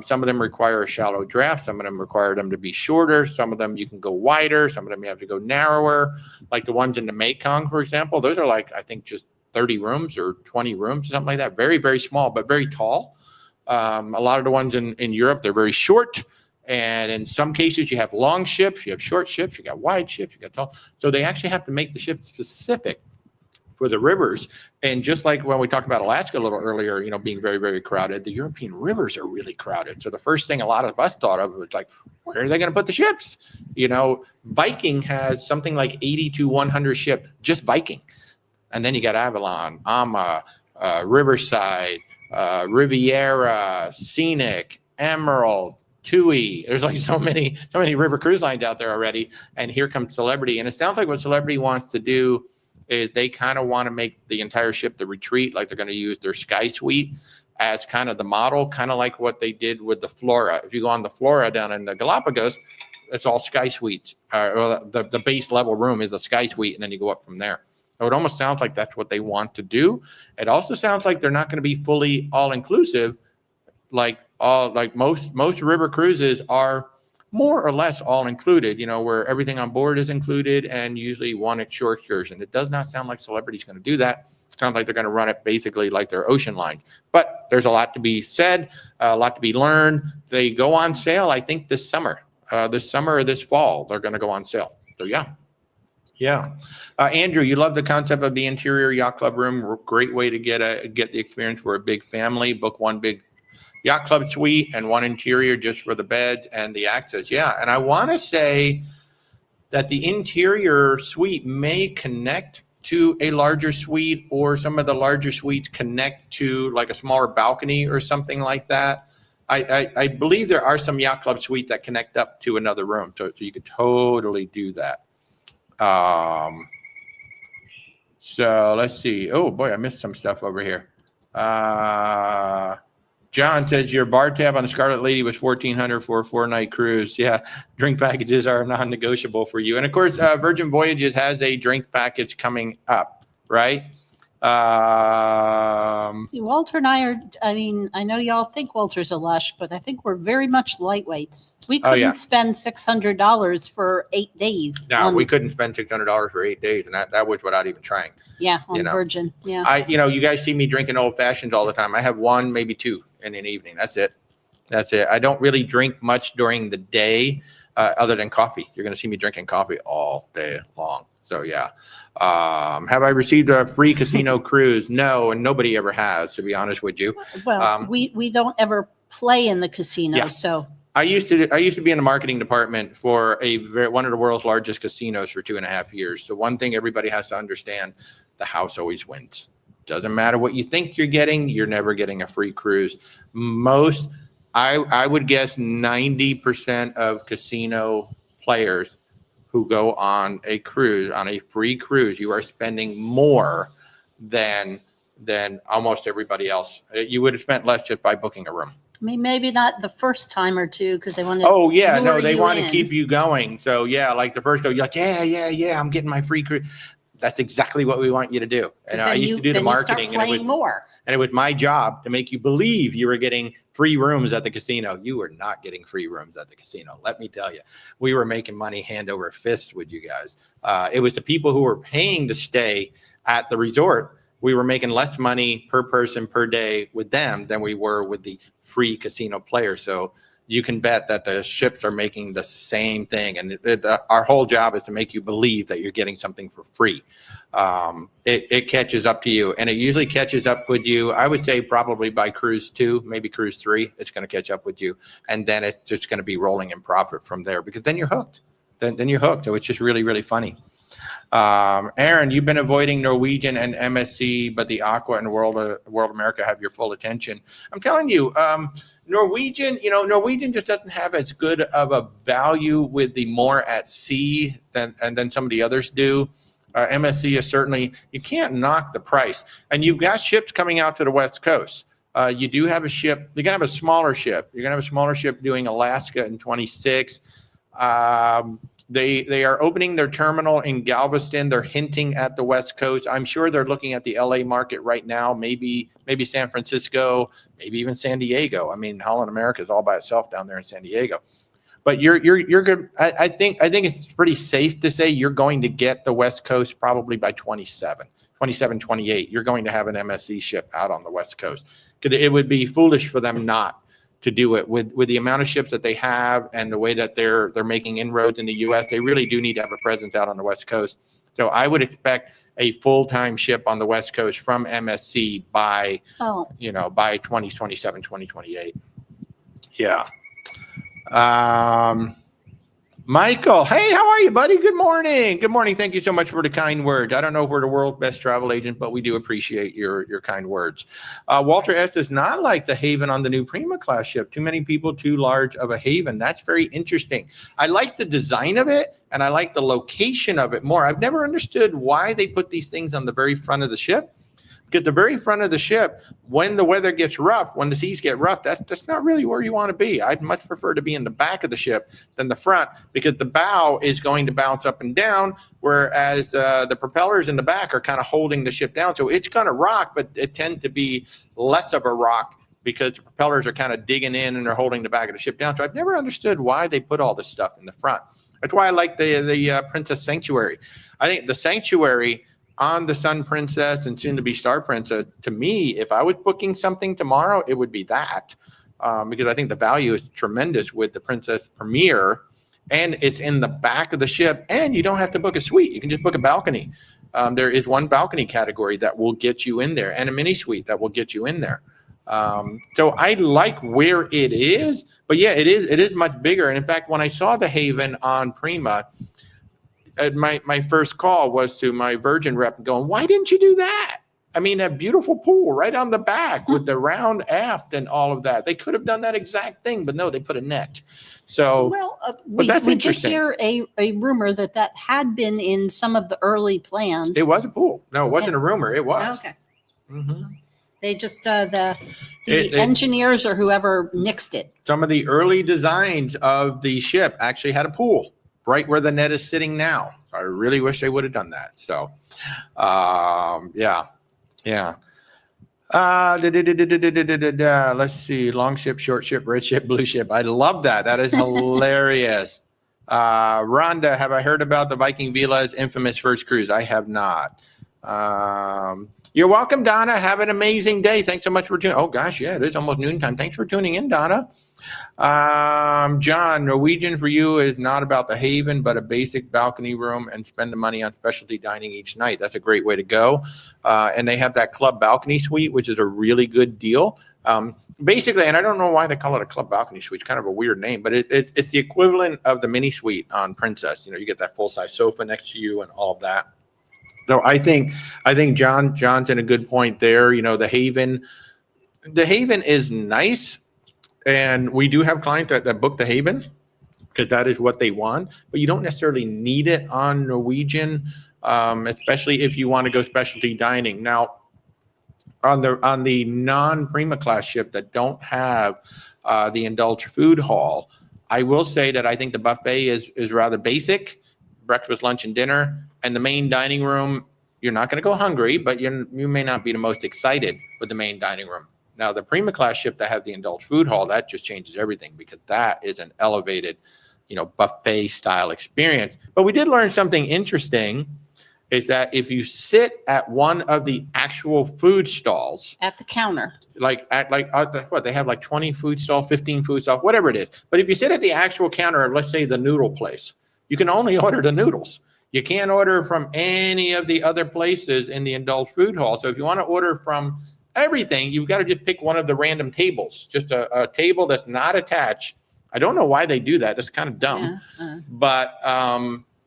Some of them require a shallow draft. Some of them require them to be shorter. Some of them you can go wider. Some of them you have to go narrower. Like the ones in the Mekong, for example, those are like, I think, just 30 rooms or 20 rooms, something like that. Very, very small, but very tall. A lot of the ones in Europe, they're very short. And in some cases, you have long ships, you have short ships, you got wide ships, you got tall. So they actually have to make the ship specific for the rivers. And just like when we talked about Alaska a little earlier, being very, very crowded, the European rivers are really crowded. So the first thing a lot of us thought of was like, where are they going to put the ships? Viking has something like 80 to 100 ships, just Viking. And then you got Avalon, Ama, Riverside, Riviera, Scenic, Emerald, TUI. There's like so many river cruise lines out there already. And here comes Celebrity. And it sounds like what Celebrity wants to do is they kind of want to make the entire ship the Retreat, like they're going to use their Sky Suite as kind of the model, kind of like what they did with the Flora. If you go on the Flora down in the Galapagos, it's all Sky Suites. The base level room is a Sky Suite, and then you go up from there. So it almost sounds like that's what they want to do. It also sounds like they're not going to be fully all-inclusive, like most river cruises are more or less all included, where everything on board is included and usually one shore excursion. It does not sound like Celebrity's going to do that. It sounds like they're going to run it basically like their ocean lines. But there's a lot to be said, a lot to be learned. They go on sale, I think, this summer or this fall. They're going to go on sale. So yeah. Andrew, you love the concept of the interior yacht club room. Great way to get the experience for a big family. Book one big yacht club suite and one interior just for the beds and the access. Yeah. And I want to say that the interior suite may connect to a larger suite, or some of the larger suites connect to like a smaller balcony or something like that. I believe there are some yacht club suites that connect up to another room. So you could totally do that. So let's see. Oh boy, I missed some stuff over here. John says your bar tab on the Scarlet Lady was $1,400 for a 4-night cruise. Yeah, drink packages are non-negotiable for you. And of course, Virgin Voyages has a drink package coming up, right? Walter and I are, I know y'all think Walter's a lush, but I think we're very much lightweights. We couldn't spend $600 for 8 days. No, we couldn't spend $600 for 8 days. And that was without even trying. Yeah, on Virgin. Yeah. You guys see me drinking old fashions all the time. I have one, maybe two in an evening. That's it. I don't really drink much during the day other than coffee. You're going to see me drinking coffee all day long. So yeah. Have I received a free casino cruise? No, and nobody ever has, to be honest with you. Well, we don't ever play in the casino, yeah. So I used to be in the marketing department for one of the world's largest casinos for 2.5 years. So one thing everybody has to understand: the house always wins. Doesn't matter what you think you're getting, you're never getting a free cruise. I would guess 90% of casino players who go on a cruise, on a free cruise, you are spending more than almost everybody else. You would have spent less just by booking a room. I mean, maybe not the first time or two, because they want to. Oh yeah, no, they want to keep you going. So yeah, like the first go, you're like, yeah, I'm getting my free cruise. That's exactly what we want you to do. And I used to do the marketing, and it was my job to make you believe you were getting free rooms at the casino. You were not getting free rooms at the casino. Let me tell you, we were making money hand over fist with you guys. It was the people who were paying to stay at the resort. We were making less money per person per day with them than we were with the free casino players. So you can bet that the ships are making the same thing. And our whole job is to make you believe that you're getting something for free. It catches up to you. And it usually catches up with you, I would say probably by cruise 2, maybe cruise 3, it's going to catch up with you. And then it's just going to be rolling in profit from there, because then you're hooked. Then you're hooked. So it's just really, really funny. Aaron, you've been avoiding Norwegian and MSC, but the Aqua and World America have your full attention. I'm telling you, Norwegian just doesn't have as good of a value with the more at sea than some of the others do. MSC is certainly, you can't knock the price. And you've got ships coming out to the West Coast. You do have a ship, you're going to have a smaller ship. You're going to have a smaller ship doing Alaska in 26. They are opening their terminal in Galveston. They're hinting at the West Coast. I'm sure they're looking at the LA market right now, maybe San Francisco, maybe even San Diego. I mean, Holland America is all by itself down there in San Diego. But you're good. I think it's pretty safe to say you're going to get the West Coast probably by 27, 28. You're going to have an MSC ship out on the West Coast. It would be foolish for them not to do it with the amount of ships that they have and the way that they're making inroads in the U.S. They really do need to have a presence out on the West Coast. So I would expect a full-time ship on the West Coast from MSC by, by 2027, 2028. Yeah. Michael, hey, how are you, buddy? Good morning. Good morning. Thank you so much for the kind words. I don't know if we're the world's best travel agent, but we do appreciate your kind words. Walter S. does not like the haven on the new Prima class ship. Too many people, too large of a haven. That's very interesting. I like the design of it, and I like the location of it more. I've never understood why they put these things on the very front of the ship. Because the very front of the ship, when the weather gets rough, when the seas get rough, that's not really where you want to be. I'd much prefer to be in the back of the ship than the front, because the bow is going to bounce up and down, whereas the propellers in the back are kind of holding the ship down. So it's going to rock, but it tends to be less of a rock because the propellers are kind of digging in and they're holding the back of the ship down. So I've never understood why they put all this stuff in the front. That's why I like the Princess Sanctuary. I think the Sanctuary on the Sun Princess and soon to be Star Princess, to me, if I was booking something tomorrow, it would be that, because I think the value is tremendous with the Princess Premier, and it's in the back of the ship, and you don't have to book a suite. You can just book a balcony. There is one balcony category that will get you in there, and a mini suite that will get you in there. So I like where it is, but yeah, it is much bigger. And in fact, when I saw the haven on Prima, my first call was to my Virgin rep going, why didn't you do that? I mean, that beautiful pool right on the back with the round aft and all of that. They could have done that exact thing, but no, they put a net. So, we that's did interesting. hear a rumor that had been in some of the early plans. It was a pool. No, it wasn't a rumor. It was. Okay. Mm-hmm. They just, the engineers or whoever nixed it. Some of the early designs of the ship actually had a pool right where the net is sitting now. I really wish they would have done that. So, yeah. Let's see. Long ship, short ship, red ship, blue ship. I love that. That is hilarious. Rhonda, have I heard about the Viking Vila's infamous first cruise? I have not. You're welcome, Donna. Have an amazing day. Thanks so much for tuning. Oh gosh, yeah, it is almost noontime. Thanks for tuning in, Donna. John, Norwegian for you is not about the haven, but a basic balcony room and spend the money on specialty dining each night. That's a great way to go. And they have that club balcony suite, which is a really good deal. Basically, and I don't know why they call it a club balcony suite. It's kind of a weird name, but it's the equivalent of the mini suite on Princess. You know, you get that full size sofa next to you and all of that. So I think John's in a good point there. You know, the haven is nice. And we do have clients that book the haven because that is what they want, but you don't necessarily need it on Norwegian, especially if you want to go specialty dining. Now, on the non-Prima class ship that don't have the indulged food hall, I will say that I think the buffet is rather basic, breakfast, lunch, and dinner, and the main dining room. You're not going to go hungry, but you may not be the most excited with the main dining room. Now, the Prima class ship that have the indulged food hall, that just changes everything because that is an elevated, buffet style experience. But we did learn something interesting, is that if you sit at one of the actual food stalls at the counter, what they have like 20 food stall, 15 food stall, whatever it is. But if you sit at the actual counter of, let's say, the noodle place, you can only order the noodles. You can't order from any of the other places in the indulged food hall. So if you want to order from everything, you've got to just pick one of the random tables, just a table that's not attached. I don't know why they do that. That's kind of dumb. Yeah.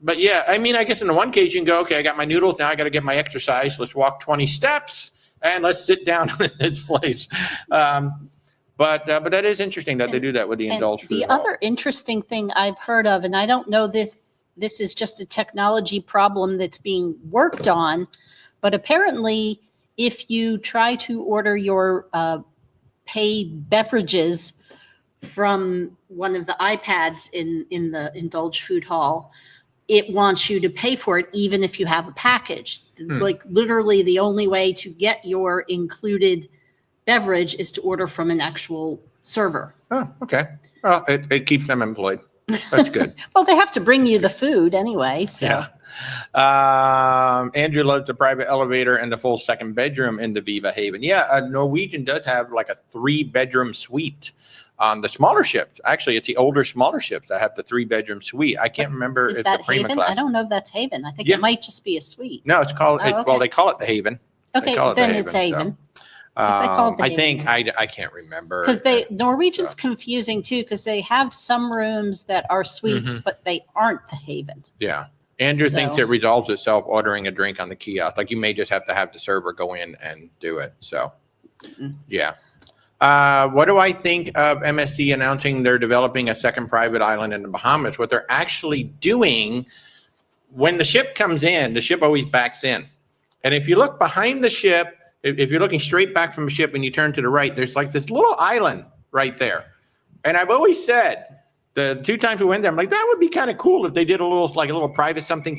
But yeah, I mean, I guess in the one case you can go, okay, I got my noodles. Now I got to get my exercise. Let's walk 20 steps and let's sit down in this place. But that is interesting that they do that with the indulged food. The other interesting thing I've heard of, and I don't know this is just a technology problem that's being worked on, but apparently if you try to order your paid beverages from one of the iPads in the indulged food hall, it wants you to pay for it even if you have a package. Like literally the only way to get your included beverage is to order from an actual server. Oh, okay. Well, it keeps them employed. That's good. Well, they have to bring you the food anyway. So. Yeah. Andrew loves the private elevator and the full second bedroom in the Viva Haven. Yeah, Norwegian does have like a 3-bedroom suite on the smaller ships. Actually, it's the older, smaller ships that have the 3-bedroom suite. I can't remember Is if that the Prima Haven? class. I don't know if that's Haven. I think Yeah. it might just be a suite. No, it's called. Oh, okay. Well, they call it the Haven. Okay, then it's Haven. I called the think Haven, I can't remember because Norwegian's confusing too, because they have some rooms that are suites, but they aren't the Haven. Yeah. Andrew thinks So- it resolves itself ordering a drink on the kiosk. Like you may just have to have the server go in and do it. So, yeah. What do I think of MSC announcing they're developing a second private island in the Bahamas? What they're actually doing, when the ship comes in, the ship always backs in. And if you look behind the ship, if you're looking straight back from the ship and you turn to the right, there's like this little island right there. And I've always said, the 2 times we went there, I'm like, that would be kind of cool if they did a little private something.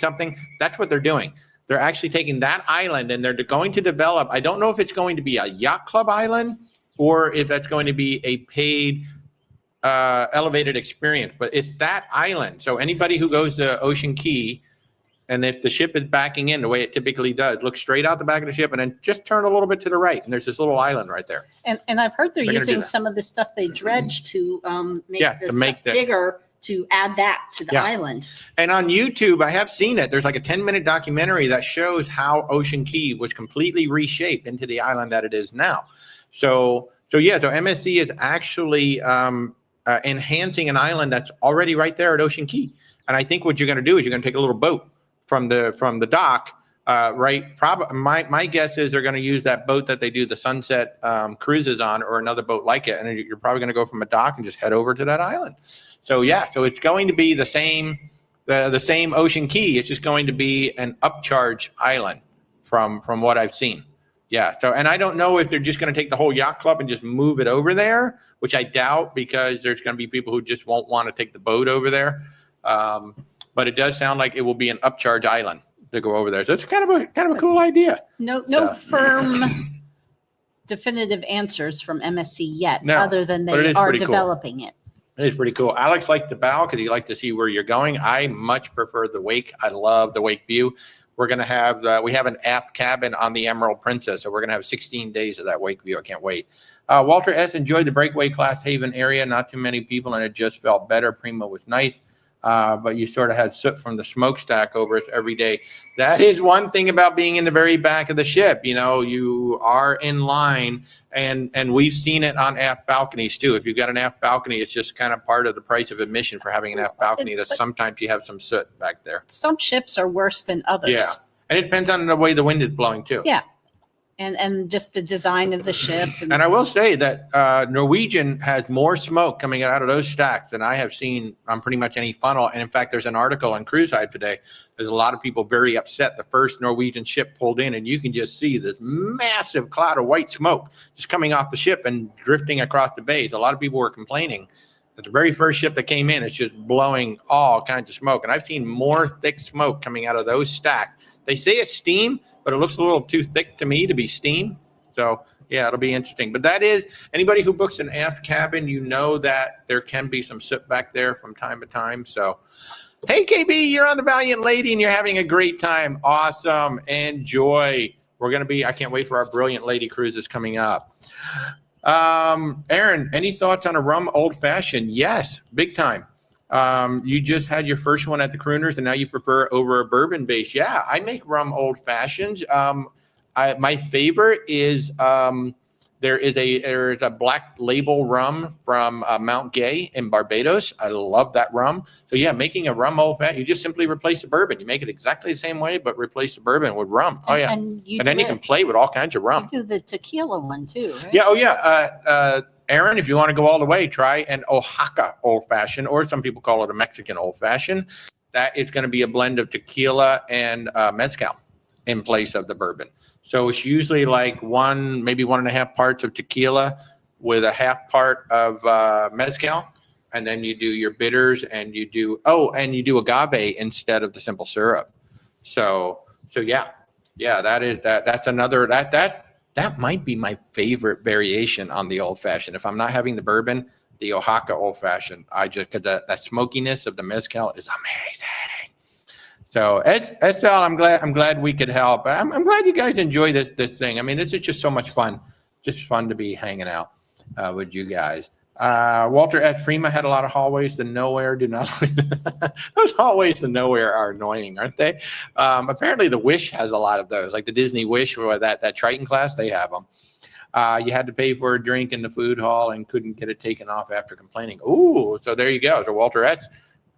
That's what they're doing. They're actually taking that island and they're going to develop. I don't know if it's going to be a yacht club island or if that's going to be a paid elevated experience, but it's that island. So anybody who goes to Ocean Key, and if the ship is backing in the way it typically does, look straight out the back of the ship and then just turn a little bit to the right. And there's this little island right there. And I've heard they're They're gonna do using that. some of the stuff they dredge to make Yeah, this to make stuff bigger, to add that to the island. And on YouTube, I have seen it. There's like a 10-minute documentary that shows how Ocean Key was completely reshaped into the island that it is now. So MSC is actually enhancing an island that's already right there at Ocean Key. And I think what you're going to do is you're going to take a little boat from the dock, right? Probably my guess is they're going to use that boat that they do the sunset cruises on, or another boat like it, and you're probably going to go from a dock and just head over to that island. So so it's going to be the same Ocean Key. It's just going to be an upcharge island from what I've seen. Yeah. So, and I don't know if they're just going to take the whole yacht club and just move it over there, which I doubt, because there's going to be people who just won't want to take the boat over there. But it does sound like it will be an upcharge island to go over there. So it's kind of a cool idea. No firm definitive answers from MSC yet, No, other than but it they is are pretty cool. developing it. It is pretty cool. Alex liked the bow because he liked to see where you're going. I much prefer the wake. I love the wake view. We're going to have, we have an aft cabin on the Emerald Princess, so we're going to have 16 days of that wake view. I can't wait. Walter S. enjoyed the breakaway class Haven area. Not too many people, and it just felt better. Primo was nice. But you sort of had soot from the smokestack over us every day. That is one thing about being in the very back of the ship. You know, you are in line, and we've seen it on aft balconies too. If you've got an aft balcony, it's just kind of part of the price of admission for having an aft balcony. That sometimes you have some soot back there. Some ships are worse than others. Yeah, and it depends on the way the wind is blowing too. Yeah. And just the design of the ship. And I will say that Norwegian has more smoke coming out of those stacks than I have seen on pretty much any funnel. And in fact, there's an article on Cruise Hive today. There's a lot of people very upset. The first Norwegian ship pulled in, and you can just see this massive cloud of white smoke just coming off the ship and drifting across the bays. A lot of people were complaining that the very first ship that came in, it's just blowing all kinds of smoke. And I've seen more thick smoke coming out of those stacks. They say it's steam, but it looks a little too thick to me to be steam. So, yeah, it'll be interesting. But that is, anybody who books an aft cabin, you know that there can be some soot back there from time to time. So, hey, KB, you're on the Valiant Lady and you're having a great time. Awesome. Enjoy. We're going to be, I can't wait for our Brilliant Lady cruises coming up. Aaron, any thoughts on a rum old fashioned? Yes, big time. You just had your first one at the Crooners, and now you prefer over a bourbon base. Yeah, I make rum old fashions. My favorite is there is a black label rum from Mount Gay in Barbados. I love that rum. So yeah, making a rum old fashioned, you just simply replace the bourbon. You make it exactly the same way, but replace the bourbon with rum. Oh yeah, and then you can play with all kinds of rum. You do the tequila one too, right? Yeah. Oh yeah. Aaron, if you want to go all the way, try an Oaxaca old fashioned, or some people call it a Mexican old fashioned. That is going to be a blend of tequila and mezcal in place of the bourbon. So it's usually like maybe 1.5 parts of tequila with a half part of mezcal. And then you do your bitters, and you do agave instead of the simple syrup. So yeah, that's another, that might be my favorite variation on the old fashioned. If I'm not having the bourbon, the Oaxaca old fashioned. I just, because that smokiness of the mezcal is amazing. So Estelle, I'm glad we could help. I'm glad you guys enjoy this thing. I mean, this is just so much fun. Just fun to be hanging out with you guys. Walter S. Prima had a lot of hallways to nowhere. Do not those hallways to nowhere are annoying, aren't they? Apparently, the Wish has a lot of those, like the Disney Wish or that Triton class. They have them. You had to pay for a drink in the food hall and couldn't get it taken off after complaining. Ooh, so there you go. So Walter S.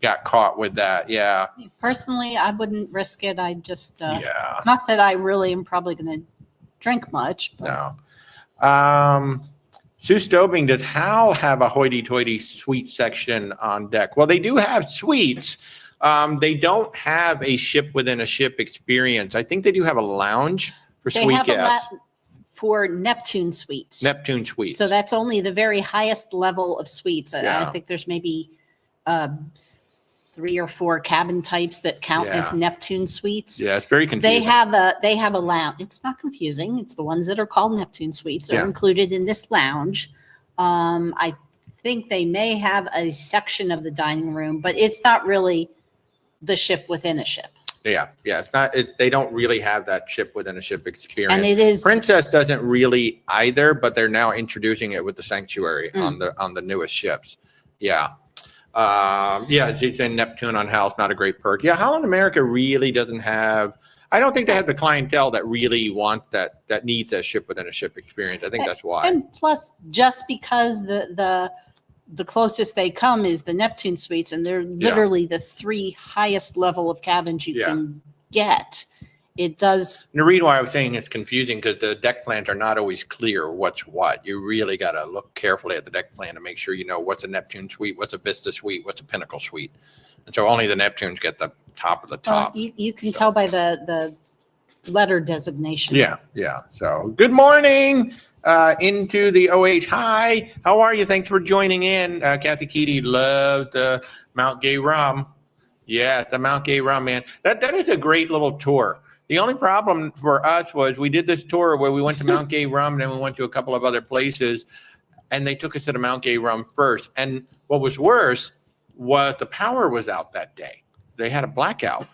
got caught with that. Yeah. Personally, I wouldn't risk it. I just, yeah. Not that I really am probably going to drink much. But. No. Sue Stobing, does Hal have a hoity-toity suite section on deck? Well, they do have suites. They don't have a ship within a ship experience. I think they do have a lounge for suite guests. For Neptune suites. Neptune suites. So that's only the very highest level of suites. Yeah. I think there's maybe 3 or 4 cabin types that count as Neptune suites. Yeah, it's very confusing. They have a lounge. It's not confusing. It's the ones that are called Neptune suites are included in this lounge. I think they may have a section of the dining room, but it's not really the ship within a ship. Yeah, it's not. They don't really have that ship within a ship experience. And it is Princess doesn't really either, but they're now introducing it with the Sanctuary on the newest ships. Yeah. She's saying Neptune on Hal's not a great perk. Yeah, Holland America really doesn't have. I don't think they have the clientele that really want that needs that ship within a ship experience. I think that's why. And plus, just because the closest they come is the Neptune suites, and they're literally the 3 highest level of cabins you can get. It does. And the reason why I was saying it's confusing because the deck plans are not always clear what's what. You really got to look carefully at the deck plan to make sure you know what's a Neptune suite, what's a Vista suite, what's a Pinnacle suite. And so only the Neptunes get the top of the top. You can tell by the letter designation. Yeah. So good morning into the OH. Hi, how are you? Thanks for joining in. Kathy Keaty loved the Mount Gay rum. Yeah, the Mount Gay rum, man. That is a great little tour. The only problem for us was we did this tour where we went to Mount Gay rum and then we went to a couple of other places and they took us to the Mount Gay rum first. And what was worse was the power was out that day. They had a blackout.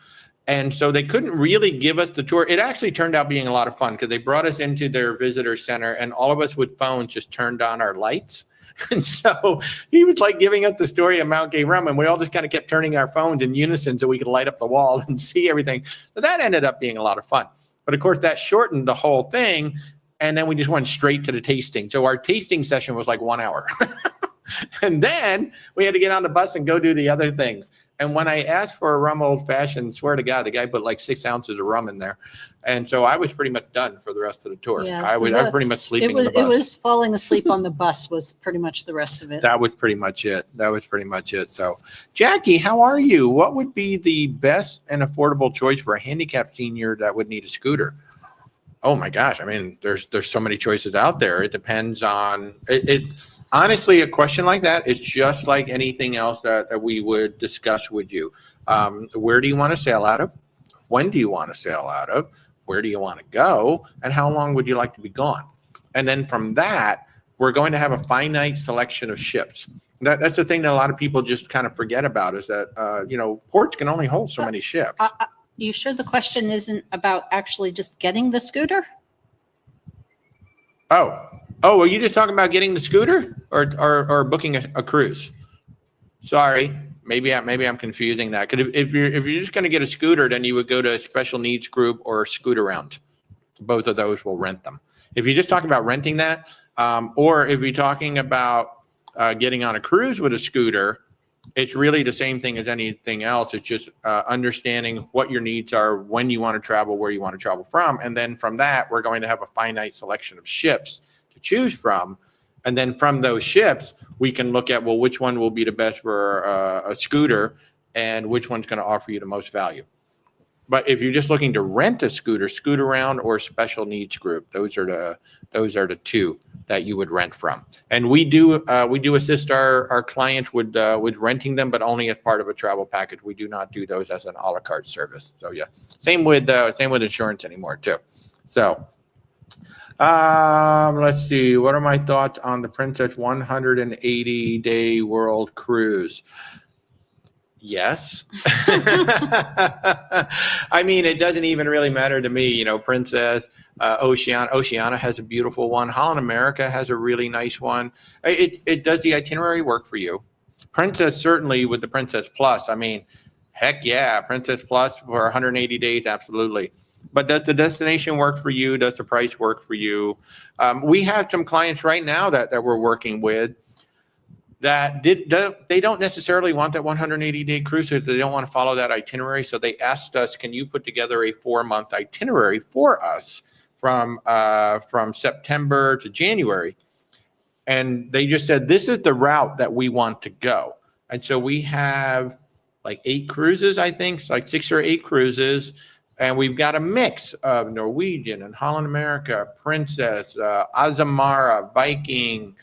And so they couldn't really give us the tour. It actually turned out being a lot of fun because they brought us into their visitor center and all of us with phones just turned on our lights. And so he was like giving us the story of Mount Gay rum and we all just kind of kept turning our phones in unison so we could light up the wall and see everything. So that ended up being a lot of fun. But of course that shortened the whole thing. And then we just went straight to the tasting. So our tasting session was like 1 hour. And then we had to get on the bus and go do the other things. And when I asked for a rum old fashioned, swear to God, the guy put like 6 ounces of rum in there. And so I was pretty much done for the rest of the tour. Yeah, I was pretty much sleeping on the bus. It was falling asleep on the bus was pretty much the rest of it. That was pretty much it. So Jackie, how are you? What would be the best and affordable choice for a handicapped senior that would need a scooter? Oh my gosh. I mean, there's so many choices out there. It depends on it. Honestly, a question like that is just like anything else that we would discuss with you. Where do you want to sail out of? When do you want to sail out of? Where do you want to go? And how long would you like to be gone? And then from that, we're going to have a finite selection of ships. That's the thing that a lot of people just kind of forget about is that, ports can only hold so many ships. You sure the question isn't about actually just getting the scooter? Oh, were you just talking about getting the scooter or booking a cruise? Sorry, maybe I'm confusing that. Because if you're just going to get a scooter, then you would go to a special needs group or Scoot Around. Both of those will rent them. If you're just talking about renting that, or if you're talking about getting on a cruise with a scooter, it's really the same thing as anything else. It's just understanding what your needs are, when you want to travel, where you want to travel from. And then from that, we're going to have a finite selection of ships to choose from. And then from those ships, we can look at, well, which one will be the best for a scooter and which one's going to offer you the most value. But if you're just looking to rent a scooter, Scoot Around or special needs group, those are the two that you would rent from. And we do assist our clients with renting them, but only as part of a travel package. We do not do those as an a la carte service. So yeah, same with insurance anymore too. So Let's see. What are my thoughts on the Princess 180-day world cruise? Yes. I mean, it doesn't even really matter to me. You know, Princess, Oceana has a beautiful one. Holland America has a really nice one. It does the itinerary work for you? Princess, certainly with the Princess Plus. I mean, heck yeah, Princess Plus for 180 days, absolutely. But does the destination work for you? Does the price work for you? We have some clients right now that we're working with that they don't necessarily want that 180-day cruise. They don't want to follow that itinerary. So they asked us, can you put together a 4-month itinerary for us from September to January? And they just said, this is the route that we want to go. And so we have like 8 cruises, I think, like 6 or 8 cruises. And we've got a mix of Norwegian and Holland America, Princess, Azamara, Viking.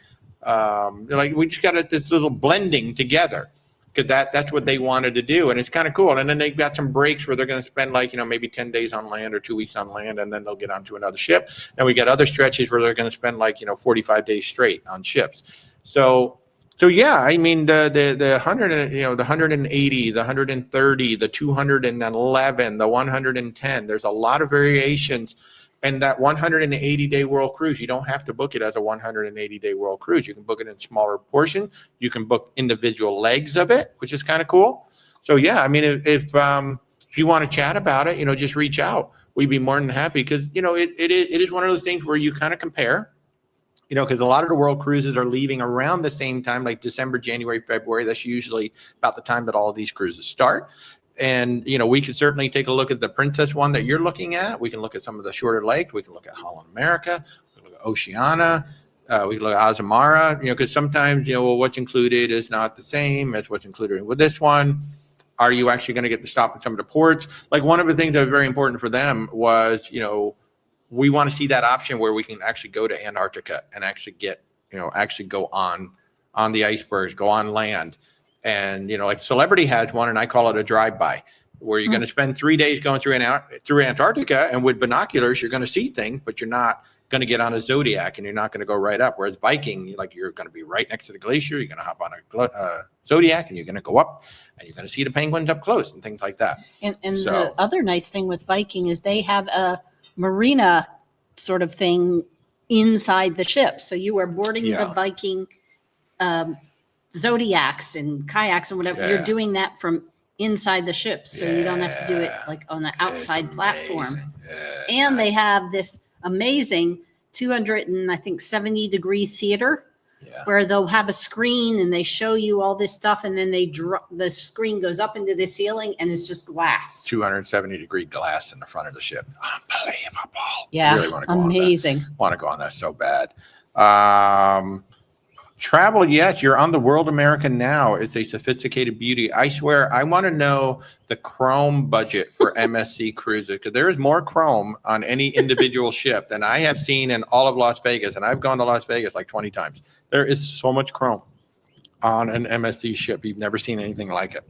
Like we just got this little blending together because that's what they wanted to do. And it's kind of cool. And then they've got some breaks where they're going to spend like, maybe 10 days on land or 2 weeks on land, and then they'll get onto another ship. And we got other stretches where they're going to spend like, 45 days straight on ships. So yeah, I mean, the 100, the 180, the 130, the 211, the 110, there's a lot of variations. And that 180-day world cruise, you don't have to book it as a 180-day world cruise. You can book it in smaller portion. You can book individual legs of it, which is kind of cool. So yeah, I mean, if you want to chat about it, just reach out. We'd be more than happy because it is one of those things where you kind of compare. Because a lot of the world cruises are leaving around the same time, like December, January, February. That's usually about the time that all of these cruises start. And, we could certainly take a look at the Princess one that you're looking at. We can look at some of the shorter legs. We can look at Holland America. We can look at Oceana. We can look at Azamara, because sometimes, what's included is not the same as what's included with this one. Are you actually going to get to stop at some of the ports? Like one of the things that was very important for them was, we want to see that option where we can actually go to Antarctica and actually get, actually go on the icebergs, go on land. And, like Celebrity has one, and I call it a drive-by, where you're going to spend 3 days going through Antarctica, and with binoculars, you're going to see things, but you're not going to get on a Zodiac, and you're not going to go right up. Whereas Viking, you're going to be right next to the glacier. You're going to hop on a Zodiac, and you're going to go up, and you're going to see the penguins up close and things like that. And the other nice thing with Viking is they have a marina sort of thing inside the ship. So you are boarding the Viking Zodiacs and kayaks and whatever. You're doing that from inside the ship, so you don't have to do it like on the outside platform. And they have this amazing 270-degree theater where they'll have a screen and they show you all this stuff, and then the screen goes up into the ceiling and it's just glass. 270-degree glass in the front of the ship. Unbelievable. Yeah, really want to go amazing. Want to go on that so bad. Travel, yes, you're on the World America now. It's a sophisticated beauty. I swear, I want to know the chrome budget for MSC cruises, because there is more chrome on any individual ship than I have seen in all of Las Vegas. And I've gone to Las Vegas like 20 times. There is so much chrome on an MSC ship. You've never seen anything like it.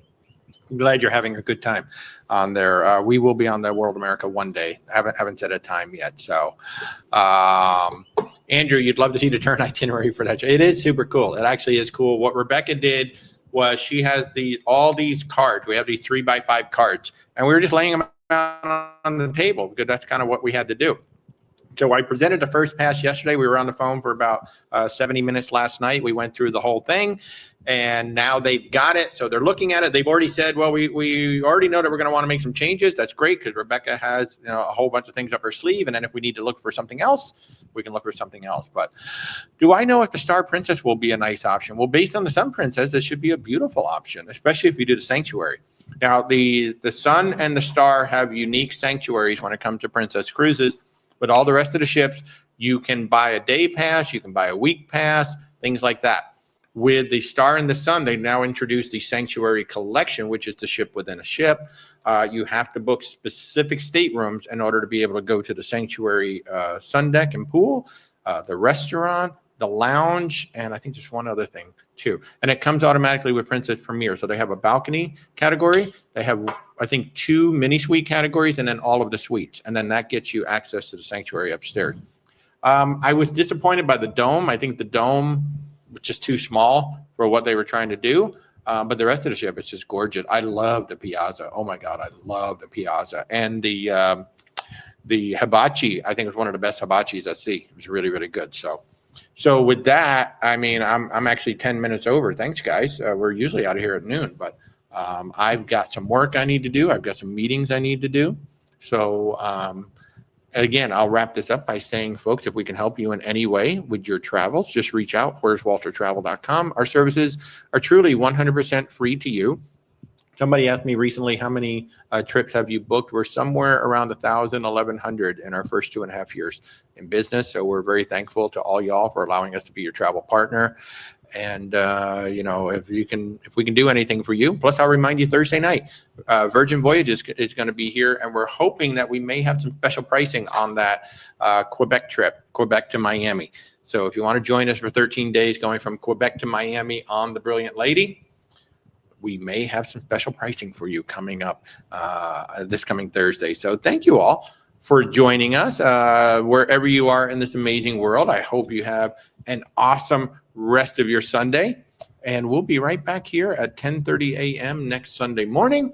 I'm glad you're having a good time on there. We will be on the World America one day. Haven't set a time yet. So, Andrew, you'd love to see the turn itinerary for that. It is super cool. It actually is cool. What Rebecca did was she has all these cards. We have these 3x5 cards, and we were just laying them out on the table because that's kind of what we had to do. So I presented the first pass yesterday. We were on the phone for about 70 minutes last night. We went through the whole thing, and now they've got it. So they're looking at it. They've already said, well, we already know that we're going to want to make some changes. That's great because Rebecca has a whole bunch of things up her sleeve. And then if we need to look for something else, we can look for something else. But do I know if the Star Princess will be a nice option? Well, based on the Sun Princess, this should be a beautiful option, especially if you do the Sanctuary. Now, the Sun and the Star have unique sanctuaries when it comes to Princess cruises. But all the rest of the ships, you can buy a day pass, you can buy a week pass, things like that. With the Star and the Sun, they now introduced the Sanctuary Collection, which is the ship within a ship. You have to book specific staterooms in order to be able to go to the Sanctuary sun deck and pool, the restaurant, the lounge, and I think there's one other thing too. And it comes automatically with Princess Premier. So they have a balcony category. They have, I think, 2 mini suite categories and then all of the suites. And then that gets you access to the Sanctuary upstairs. I was disappointed by the dome. I think the dome was just too small for what they were trying to do. But the rest of the ship is just gorgeous. I love the piazza. Oh my God, I love the piazza. And the hibachi, I think, was one of the best hibachis at sea. It was really, really good. So with that, I mean, I'm actually 10 minutes over. Thanks, guys. We're usually out of here at noon, but I've got some work I need to do. I've got some meetings I need to do. So again, I'll wrap this up by saying, folks, if we can help you in any way with your travels, just reach out. where'swaltertravel.com. Our services are truly 100% free to you. Somebody asked me recently, how many trips have you booked? We're somewhere around 1,000, 1,100 in our first 2.5 years in business. So we're very thankful to all y'all for allowing us to be your travel partner. And, if we can do anything for you, plus I'll remind you Thursday night, Virgin Voyages is going to be here. And we're hoping that we may have some special pricing on that Quebec trip, Quebec to Miami. So if you want to join us for 13 days going from Quebec to Miami on the Brilliant Lady, we may have some special pricing for you coming up this coming Thursday. So thank you all for joining us wherever you are in this amazing world. I hope you have an awesome rest of your Sunday. And we'll be right back here at 10:30 a.m. next Sunday morning.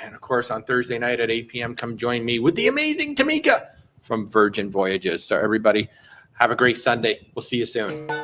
And of course, on Thursday night at 8 p.m., come join me with the amazing Tamika from Virgin Voyages. So everybody, have a great Sunday. We'll see you soon.